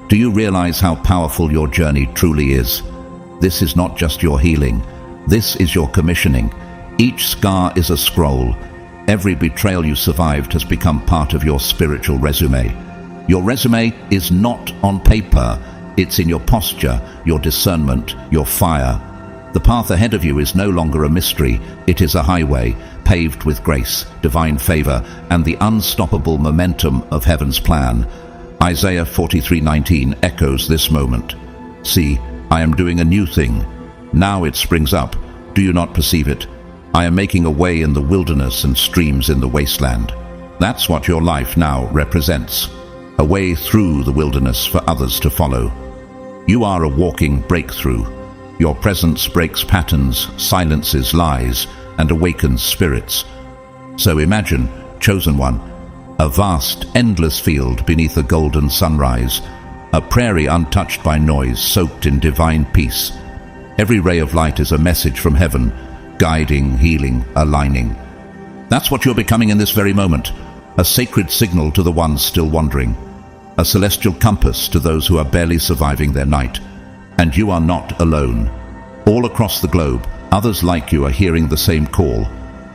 Do you realize how powerful your journey truly is? This is not just your healing. This is your commissioning. Each scar is a scroll. Every betrayal you survived has become part of your spiritual resume. Your resume is not on paper. It's in your posture, your discernment, your fire. The path ahead of you is no longer a mystery. It is a highway, paved with grace, divine favor, and the unstoppable momentum of heaven's plan. Isaiah 43:19 echoes this moment. See, I am doing a new thing. Now it springs up. Do you not perceive it? I am making a way in the wilderness and streams in the wasteland. That's what your life now represents. A way through the wilderness for others to follow. You are a walking breakthrough. Your presence breaks patterns, silences lies, and awakens spirits. So imagine, chosen one, a vast, endless field beneath a golden sunrise, a prairie untouched by noise, soaked in divine peace. Every ray of light is a message from heaven, guiding, healing, aligning. That's what you're becoming in this very moment, a sacred signal to the ones still wandering, a celestial compass to those who are barely surviving their night. And you are not alone. All across the globe, others like you are hearing the same call.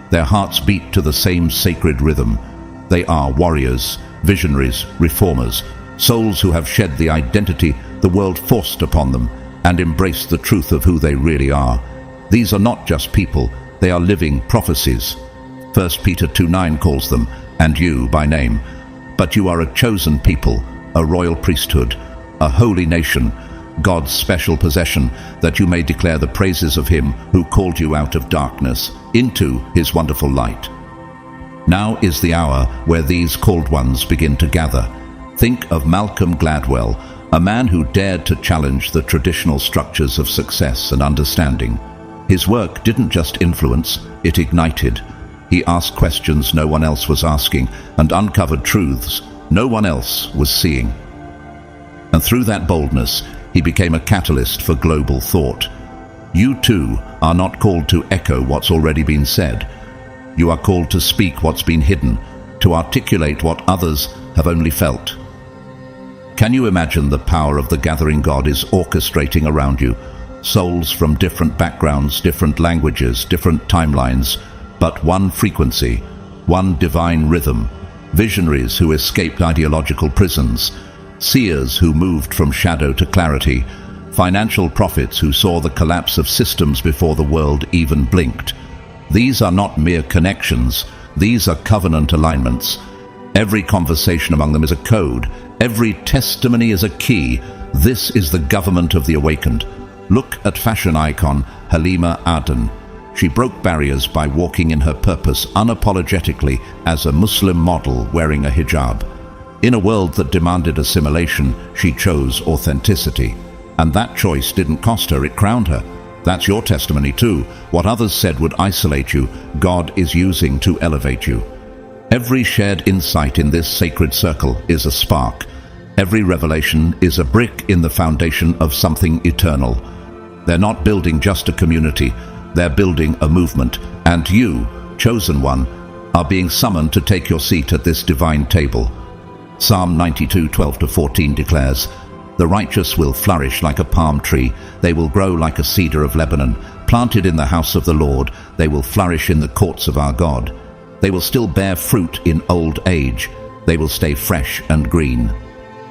Their hearts beat to the same sacred rhythm. They are warriors, visionaries, reformers, souls who have shed the identity the world forced upon them and embraced the truth of who they really are. These are not just people, they are living prophecies. 1 Peter 2:9 calls them, and you by name. But you are a chosen people, a royal priesthood, a holy nation, God's special possession, that you may declare the praises of him who called you out of darkness into his wonderful light. Now is the hour where these called ones begin to gather. Think of Malcolm Gladwell, a man who dared to challenge the traditional structures of success and understanding. His work didn't just influence, it ignited. He asked questions no one else was asking and uncovered truths no one else was seeing. And through that boldness, he became a catalyst for global thought. You too are not called to echo what's already been said. You are called to speak what's been hidden, to articulate what others have only felt. Can you imagine the power of the gathering God is orchestrating around you? Souls from different backgrounds, different languages, different timelines, but one frequency, one divine rhythm. Visionaries who escaped ideological prisons, seers who moved from shadow to clarity, financial prophets who saw the collapse of systems before the world even blinked. These are not mere connections, these are covenant alignments. Every conversation among them is a code, every testimony is a key. This is the government of the awakened. Look at fashion icon Halima Aden. She broke barriers by walking in her purpose unapologetically as a Muslim model wearing a hijab. In a world that demanded assimilation, she chose authenticity. And that choice didn't cost her, it crowned her. That's your testimony too. What others said would isolate you, God is using to elevate you. Every shared insight in this sacred circle is a spark. Every revelation is a brick in the foundation of something eternal. They're not building just a community, they're building a movement. And you, chosen one, are being summoned to take your seat at this divine table. Psalm 92:12-14 declares, "The righteous will flourish like a palm tree. They will grow like a cedar of Lebanon. Planted in the house of the Lord, they will flourish in the courts of our God. They will still bear fruit in old age. They will stay fresh and green."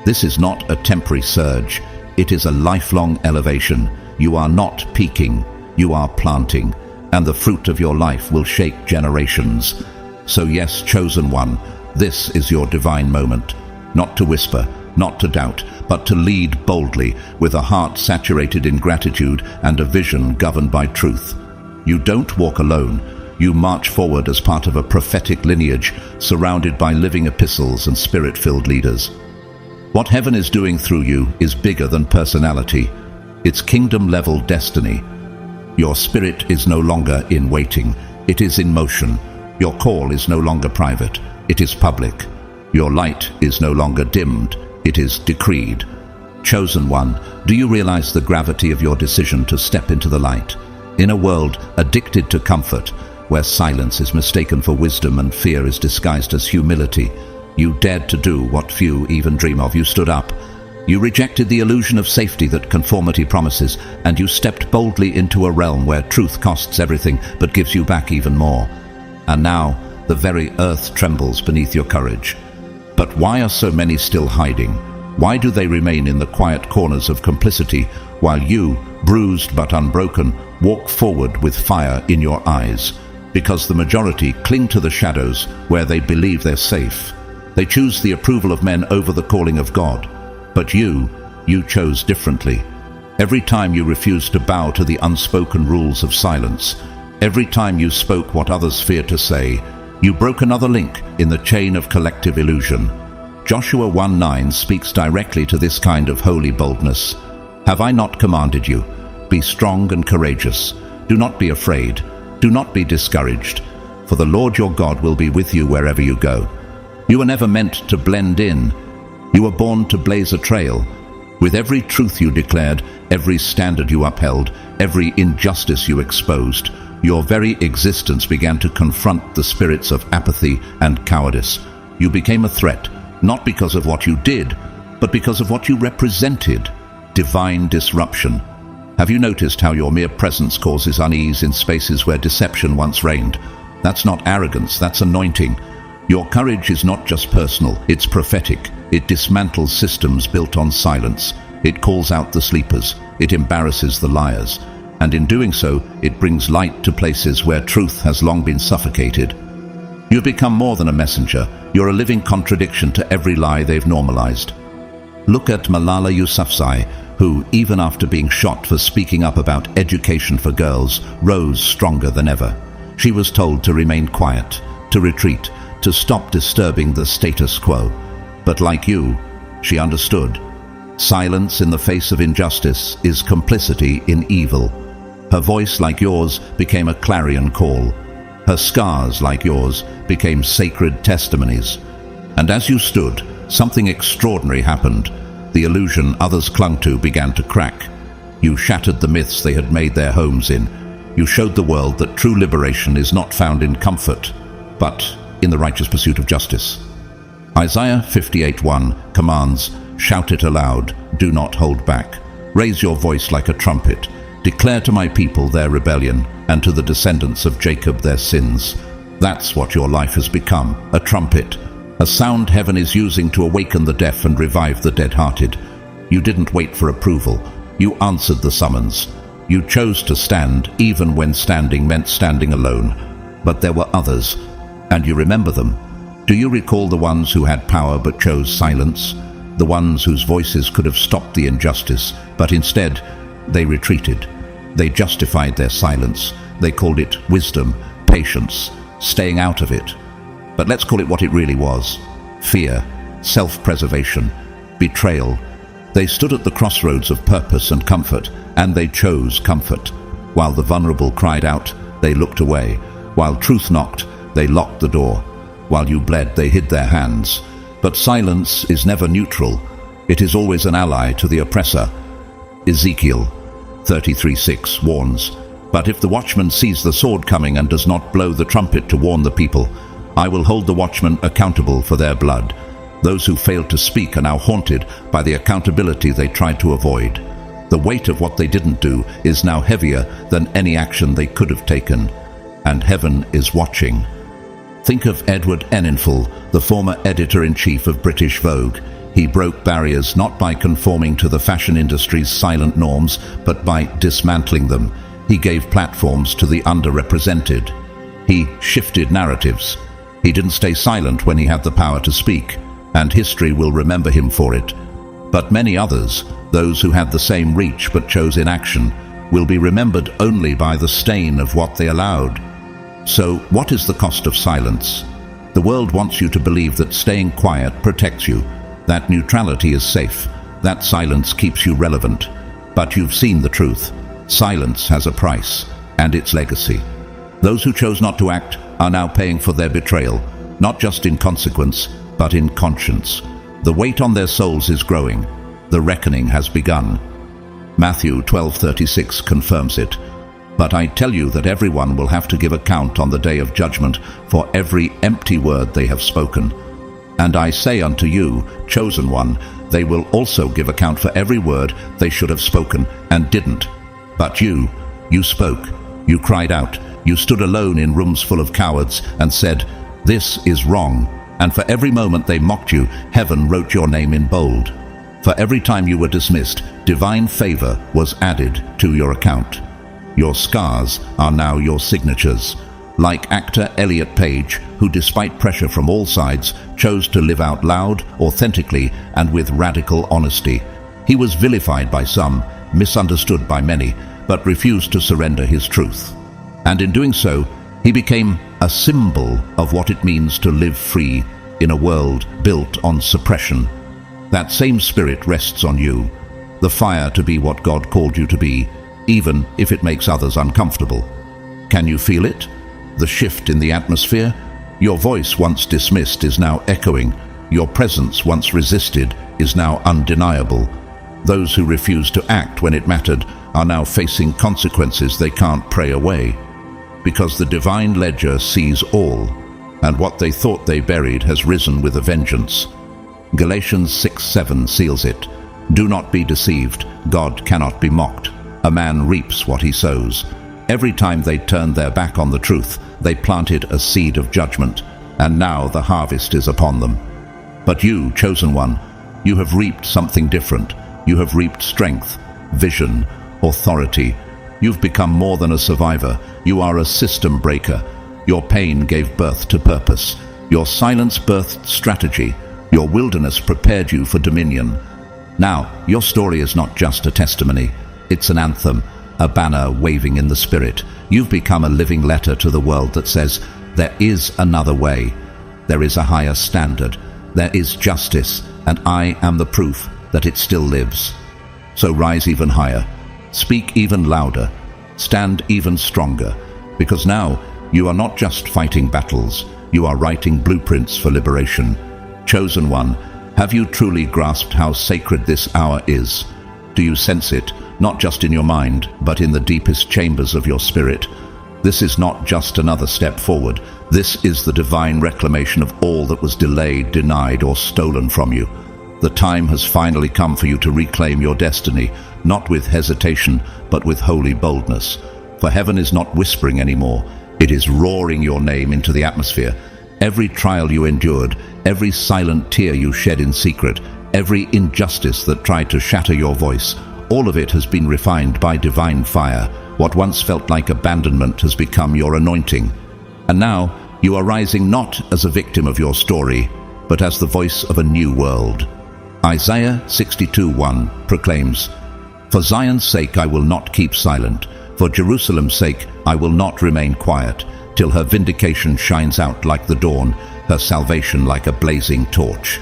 This is not a temporary surge. It is a lifelong elevation. You are not peaking. You are planting. And the fruit of your life will shake generations. So yes, chosen one, this is your divine moment. Not to whisper, not to doubt, but to lead boldly with a heart saturated in gratitude and a vision governed by truth. You don't walk alone. You march forward as part of a prophetic lineage surrounded by living epistles and spirit-filled leaders. What heaven is doing through you is bigger than personality. It's kingdom-level destiny. Your spirit is no longer in waiting. It is in motion. Your call is no longer private. It is public. Your light is no longer dimmed. It is decreed. Chosen one, do you realize the gravity of your decision to step into the light? In a world addicted to comfort, where silence is mistaken for wisdom and fear is disguised as humility, you dared to do what few even dream of. You stood up. You rejected the illusion of safety that conformity promises, and you stepped boldly into a realm where truth costs everything but gives you back even more. And now, the very earth trembles beneath your courage. But why are so many still hiding? Why do they remain in the quiet corners of complicity, while you, bruised but unbroken, walk forward with fire in your eyes? Because the majority cling to the shadows where they believe they're safe. They choose the approval of men over the calling of God. But you chose differently. Every time you refused to bow to the unspoken rules of silence, every time you spoke what others feared to say, you broke another link in the chain of collective illusion. Joshua 1:9 speaks directly to this kind of holy boldness. Have I not commanded you? Be strong and courageous. Do not be afraid. Do not be discouraged. For the Lord your God will be with you wherever you go. You were never meant to blend in. You were born to blaze a trail. With every truth you declared, every standard you upheld, every injustice you exposed, your very existence began to confront the spirits of apathy and cowardice. You became a threat, not because of what you did, but because of what you represented. Divine disruption. Have you noticed how your mere presence causes unease in spaces where deception once reigned? That's not arrogance, that's anointing. Your courage is not just personal, it's prophetic. It dismantles systems built on silence. It calls out the sleepers. It embarrasses the liars. And in doing so, it brings light to places where truth has long been suffocated. You've become more than a messenger. You're a living contradiction to every lie they've normalized. Look at Malala Yousafzai, who, even after being shot for speaking up about education for girls, rose stronger than ever. She was told to remain quiet, to retreat, to stop disturbing the status quo. But like you, she understood. Silence in the face of injustice is complicity in evil. Her voice, like yours, became a clarion call. Her scars, like yours, became sacred testimonies. And as you stood, something extraordinary happened. The illusion others clung to began to crack. You shattered the myths they had made their homes in. You showed the world that true liberation is not found in comfort, but in the righteous pursuit of justice. Isaiah 58:1 commands, "Shout it aloud, do not hold back. Raise your voice like a trumpet. Declare to my people their rebellion, and to the descendants of Jacob their sins." That's what your life has become, a trumpet. A sound heaven is using to awaken the deaf and revive the dead-hearted. You didn't wait for approval. You answered the summons. You chose to stand, even when standing meant standing alone. But there were others, and you remember them. Do you recall the ones who had power but chose silence? The ones whose voices could have stopped the injustice, but instead, they retreated. They justified their silence. They called it wisdom, patience, staying out of it. But let's call it what it really was. Fear, self-preservation, betrayal. They stood at the crossroads of purpose and comfort, and they chose comfort. While the vulnerable cried out, they looked away. While truth knocked, they locked the door. While you bled, they hid their hands. But silence is never neutral. It is always an ally to the oppressor. Ezekiel 33:6 warns, "But if the watchman sees the sword coming and does not blow the trumpet to warn the people, I will hold the watchmen accountable for their blood." Those who failed to speak are now haunted by the accountability they tried to avoid. The weight of what they didn't do is now heavier than any action they could have taken, and heaven is watching. Think of Edward Enninful, the former editor-in-chief of British Vogue. He broke barriers not by conforming to the fashion industry's silent norms, but by dismantling them. He gave platforms to the underrepresented. He shifted narratives. He didn't stay silent when he had the power to speak, and history will remember him for it. But many others, those who had the same reach but chose inaction, will be remembered only by the stain of what they allowed. So, what is the cost of silence? The world wants you to believe that staying quiet protects you, that neutrality is safe, that silence keeps you relevant. But you've seen the truth. Silence has a price, and its legacy. Those who chose not to act are now paying for their betrayal, not just in consequence, but in conscience. The weight on their souls is growing. The reckoning has begun. Matthew 12:36 confirms it. "But I tell you that everyone will have to give account on the day of judgment for every empty word they have spoken. And I say unto you, chosen one, they will also give account for every word they should have spoken and didn't. But you spoke, you cried out, you stood alone in rooms full of cowards and said, 'This is wrong.' And for every moment they mocked you, heaven wrote your name in bold. For every time you were dismissed, divine favor was added to your account. Your scars are now your signatures. Like actor Elliot Page, who despite pressure from all sides, chose to live out loud, authentically, and with radical honesty. He was vilified by some, misunderstood by many, but refused to surrender his truth. And in doing so, he became a symbol of what it means to live free in a world built on suppression. That same spirit rests on you, the fire to be what God called you to be, even if it makes others uncomfortable. Can you feel it? The shift in the atmosphere? Your voice, once dismissed, is now echoing. Your presence, once resisted, is now undeniable. Those who refused to act when it mattered are now facing consequences they can't pray away. Because the divine ledger sees all, and what they thought they buried has risen with a vengeance. Galatians 6:7 seals it. Do not be deceived. God cannot be mocked. A man reaps what he sows. Every time they turned their back on the truth, they planted a seed of judgment, and now the harvest is upon them. But you, chosen one, you have reaped something different. You have reaped strength, vision, authority. You've become more than a survivor. You are a system breaker. Your pain gave birth to purpose. Your silence birthed strategy. Your wilderness prepared you for dominion. Now, your story is not just a testimony. It's an anthem, a banner waving in the spirit. You've become a living letter to the world that says, there is another way. There is a higher standard. There is justice, and I am the proof that it still lives. So rise even higher. Speak even louder. Stand even stronger. Because now, you are not just fighting battles. You are writing blueprints for liberation. Chosen one, have you truly grasped how sacred this hour is? Do you sense it, not just in your mind, but in the deepest chambers of your spirit? This is not just another step forward. This is the divine reclamation of all that was delayed, denied, or stolen from you. The time has finally come for you to reclaim your destiny, not with hesitation, but with holy boldness. For heaven is not whispering anymore. It is roaring your name into the atmosphere. Every trial you endured, every silent tear you shed in secret, every injustice that tried to shatter your voice, all of it has been refined by divine fire. What once felt like abandonment has become your anointing. And now, you are rising not as a victim of your story, but as the voice of a new world. Isaiah 62:1 proclaims, "For Zion's sake I will not keep silent. For Jerusalem's sake I will not remain quiet, till her vindication shines out like the dawn, her salvation like a blazing torch."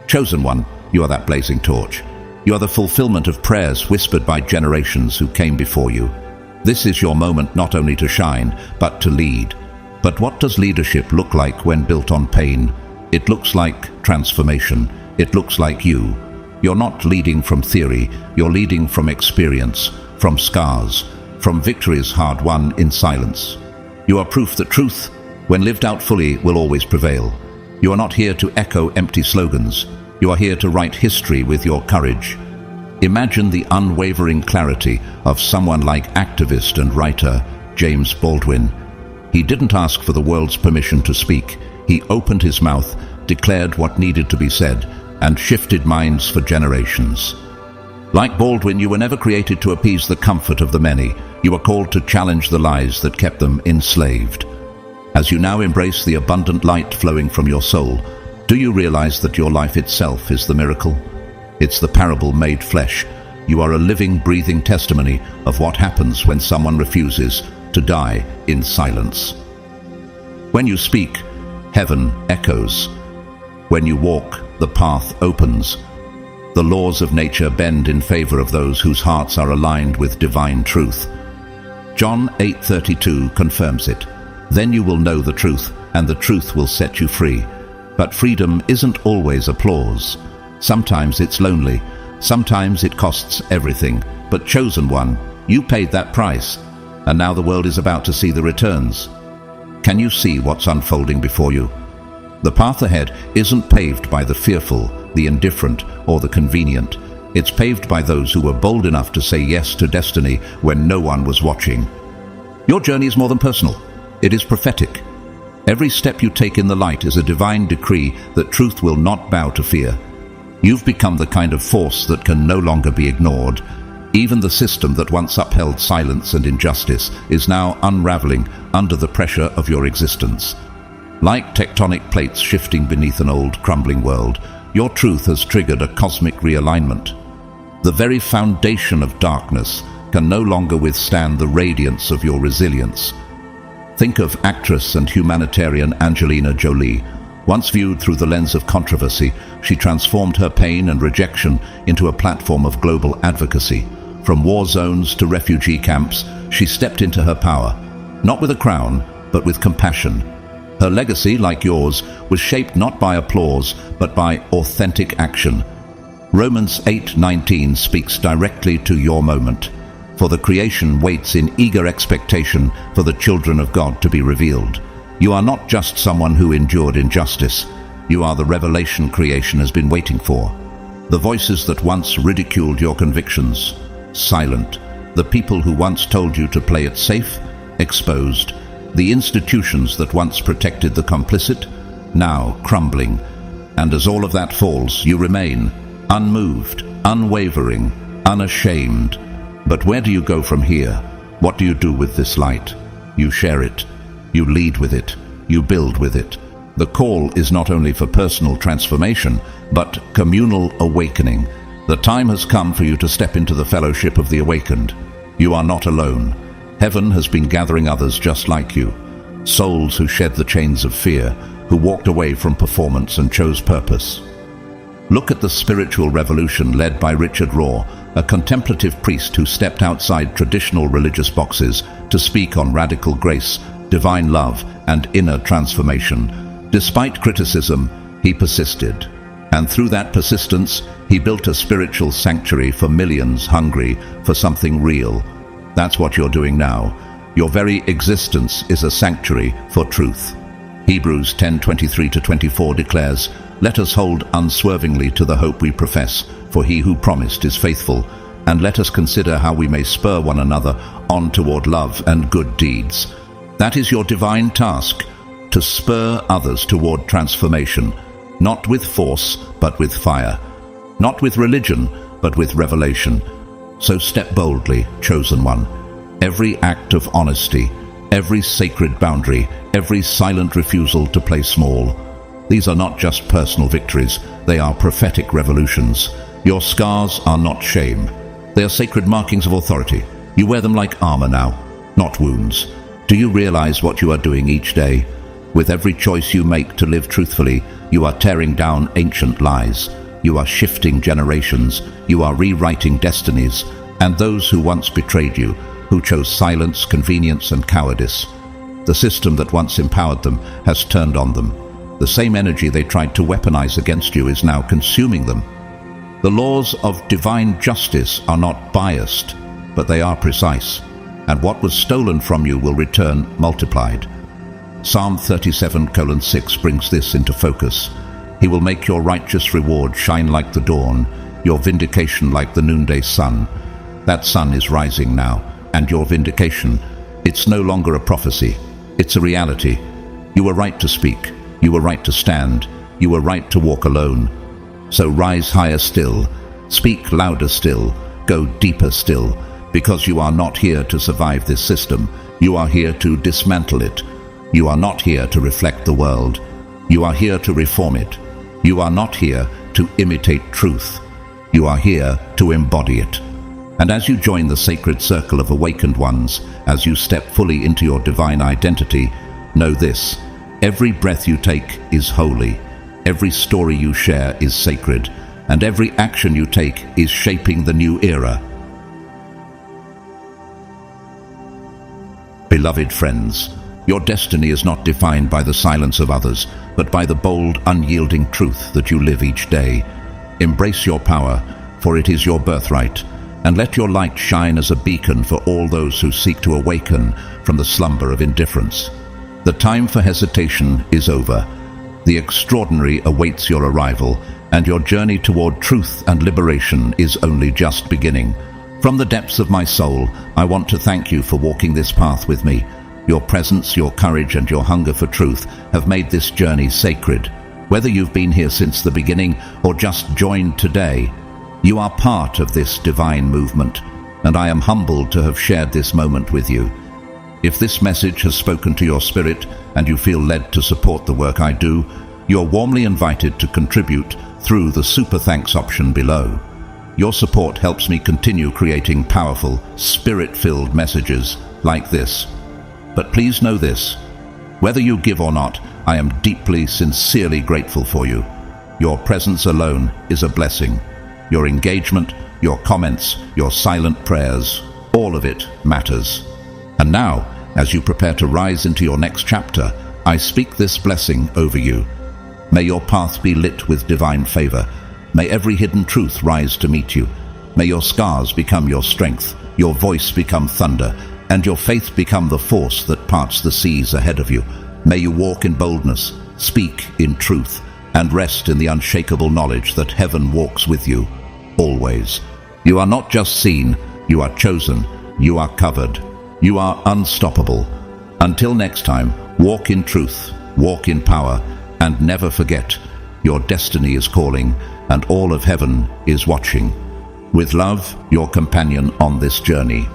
Chosen one, you are that blazing torch. You are the fulfillment of prayers whispered by generations who came before you. This is your moment not only to shine, but to lead. But what does leadership look like when built on pain? It looks like transformation. It looks like you. You're not leading from theory, you're leading from experience, from scars, from victories hard won in silence. You are proof that truth, when lived out fully, will always prevail. You are not here to echo empty slogans. You are here to write history with your courage. Imagine the unwavering clarity of someone like activist and writer James Baldwin. He didn't ask for the world's permission to speak. He opened his mouth, declared what needed to be said, and shifted minds for generations. Like Baldwin, you were never created to appease the comfort of the many. You were called to challenge the lies that kept them enslaved. As you now embrace the abundant light flowing from your soul, do you realize that your life itself is the miracle? It's the parable made flesh. You are a living, breathing testimony of what happens when someone refuses to die in silence. When you speak, heaven echoes. When you walk, the path opens. The laws of nature bend in favor of those whose hearts are aligned with divine truth. John 8:32 confirms it. Then you will know the truth, and the truth will set you free. But freedom isn't always applause. Sometimes it's lonely. Sometimes it costs everything. But chosen one, you paid that price. And now the world is about to see the returns. Can you see what's unfolding before you? The path ahead isn't paved by the fearful, the indifferent, or the convenient. It's paved by those who were bold enough to say yes to destiny when no one was watching. Your journey is more than personal. It is prophetic. Every step you take in the light is a divine decree that truth will not bow to fear. You've become the kind of force that can no longer be ignored. Even the system that once upheld silence and injustice is now unraveling under the pressure of your existence. Like tectonic plates shifting beneath an old, crumbling world, your truth has triggered a cosmic realignment. The very foundation of darkness can no longer withstand the radiance of your resilience. Think of actress and humanitarian Angelina Jolie. Once viewed through the lens of controversy, she transformed her pain and rejection into a platform of global advocacy. From war zones to refugee camps, she stepped into her power, not with a crown, but with compassion. Her legacy, like yours, was shaped not by applause, but by authentic action. Romans 8:19 speaks directly to your moment. For the creation waits in eager expectation for the children of God to be revealed. You are not just someone who endured injustice. You are the revelation creation has been waiting for. The voices that once ridiculed your convictions, silent. The people who once told you to play it safe, exposed. The institutions that once protected the complicit, now crumbling. And as all of that falls, you remain unmoved, unwavering, unashamed. But where do you go from here? What do you do with this light? You share it. You lead with it. You build with it. The call is not only for personal transformation, but communal awakening. The time has come for you to step into the fellowship of the awakened. You are not alone. Heaven has been gathering others just like you, souls who shed the chains of fear, who walked away from performance and chose purpose. Look at the spiritual revolution led by Richard Rohr, a contemplative priest who stepped outside traditional religious boxes to speak on radical grace, divine love, and inner transformation. Despite criticism, he persisted. And through that persistence, he built a spiritual sanctuary for millions hungry for something real. That's what you're doing now. Your very existence is a sanctuary for truth. Hebrews 10:23-24 declares, "Let us hold unswervingly to the hope we profess, for he who promised is faithful, and let us consider how we may spur one another on toward love and good deeds." That is your divine task, to spur others toward transformation, not with force, but with fire, not with religion, but with revelation. So step boldly, chosen one. Every act of honesty, every sacred boundary, every silent refusal to play small. These are not just personal victories, they are prophetic revolutions. Your scars are not shame. They are sacred markings of authority. You wear them like armor now, not wounds. Do you realize what you are doing each day? With every choice you make to live truthfully, you are tearing down ancient lies. You are shifting generations. You are rewriting destinies. And those who once betrayed you, who chose silence, convenience, and cowardice, the system that once empowered them has turned on them. The same energy they tried to weaponize against you is now consuming them. The laws of divine justice are not biased, but they are precise. And what was stolen from you will return multiplied. Psalm 37:6 brings this into focus. He will make your righteous reward shine like the dawn, your vindication like the noonday sun. That sun is rising now, and your vindication, it's no longer a prophecy, it's a reality. You were right to speak, you were right to stand, you were right to walk alone. So rise higher still, speak louder still, go deeper still, because you are not here to survive this system, you are here to dismantle it. You are not here to reflect the world, you are here to reform it. You are not here to imitate truth, you are here to embody it. And as you join the sacred circle of awakened ones, as you step fully into your divine identity, know this: every breath you take is holy, every story you share is sacred, and every action you take is shaping the new era. Beloved friends, your destiny is not defined by the silence of others, but by the bold, unyielding truth that you live each day. Embrace your power, for it is your birthright, and let your light shine as a beacon for all those who seek to awaken from the slumber of indifference. The time for hesitation is over. The extraordinary awaits your arrival, and your journey toward truth and liberation is only just beginning. From the depths of my soul, I want to thank you for walking this path with me. Your presence, your courage, and your hunger for truth have made this journey sacred. Whether you've been here since the beginning or just joined today, you are part of this divine movement, and I am humbled to have shared this moment with you. If this message has spoken to your spirit and you feel led to support the work I do, you're warmly invited to contribute through the Super Thanks option below. Your support helps me continue creating powerful, spirit-filled messages like this. But please know this: whether you give or not, I am deeply, sincerely grateful for you. Your presence alone is a blessing. Your engagement, your comments, your silent prayers, all of it matters. And now, as you prepare to rise into your next chapter, I speak this blessing over you. May your path be lit with divine favor. May every hidden truth rise to meet you. May your scars become your strength, your voice become thunder, and your faith become the force that parts the seas ahead of you. May you walk in boldness, speak in truth, and rest in the unshakable knowledge that heaven walks with you, always. You are not just seen, you are chosen, you are covered, you are unstoppable. Until next time, walk in truth, walk in power, and never forget, your destiny is calling, and all of heaven is watching. With love, your companion on this journey.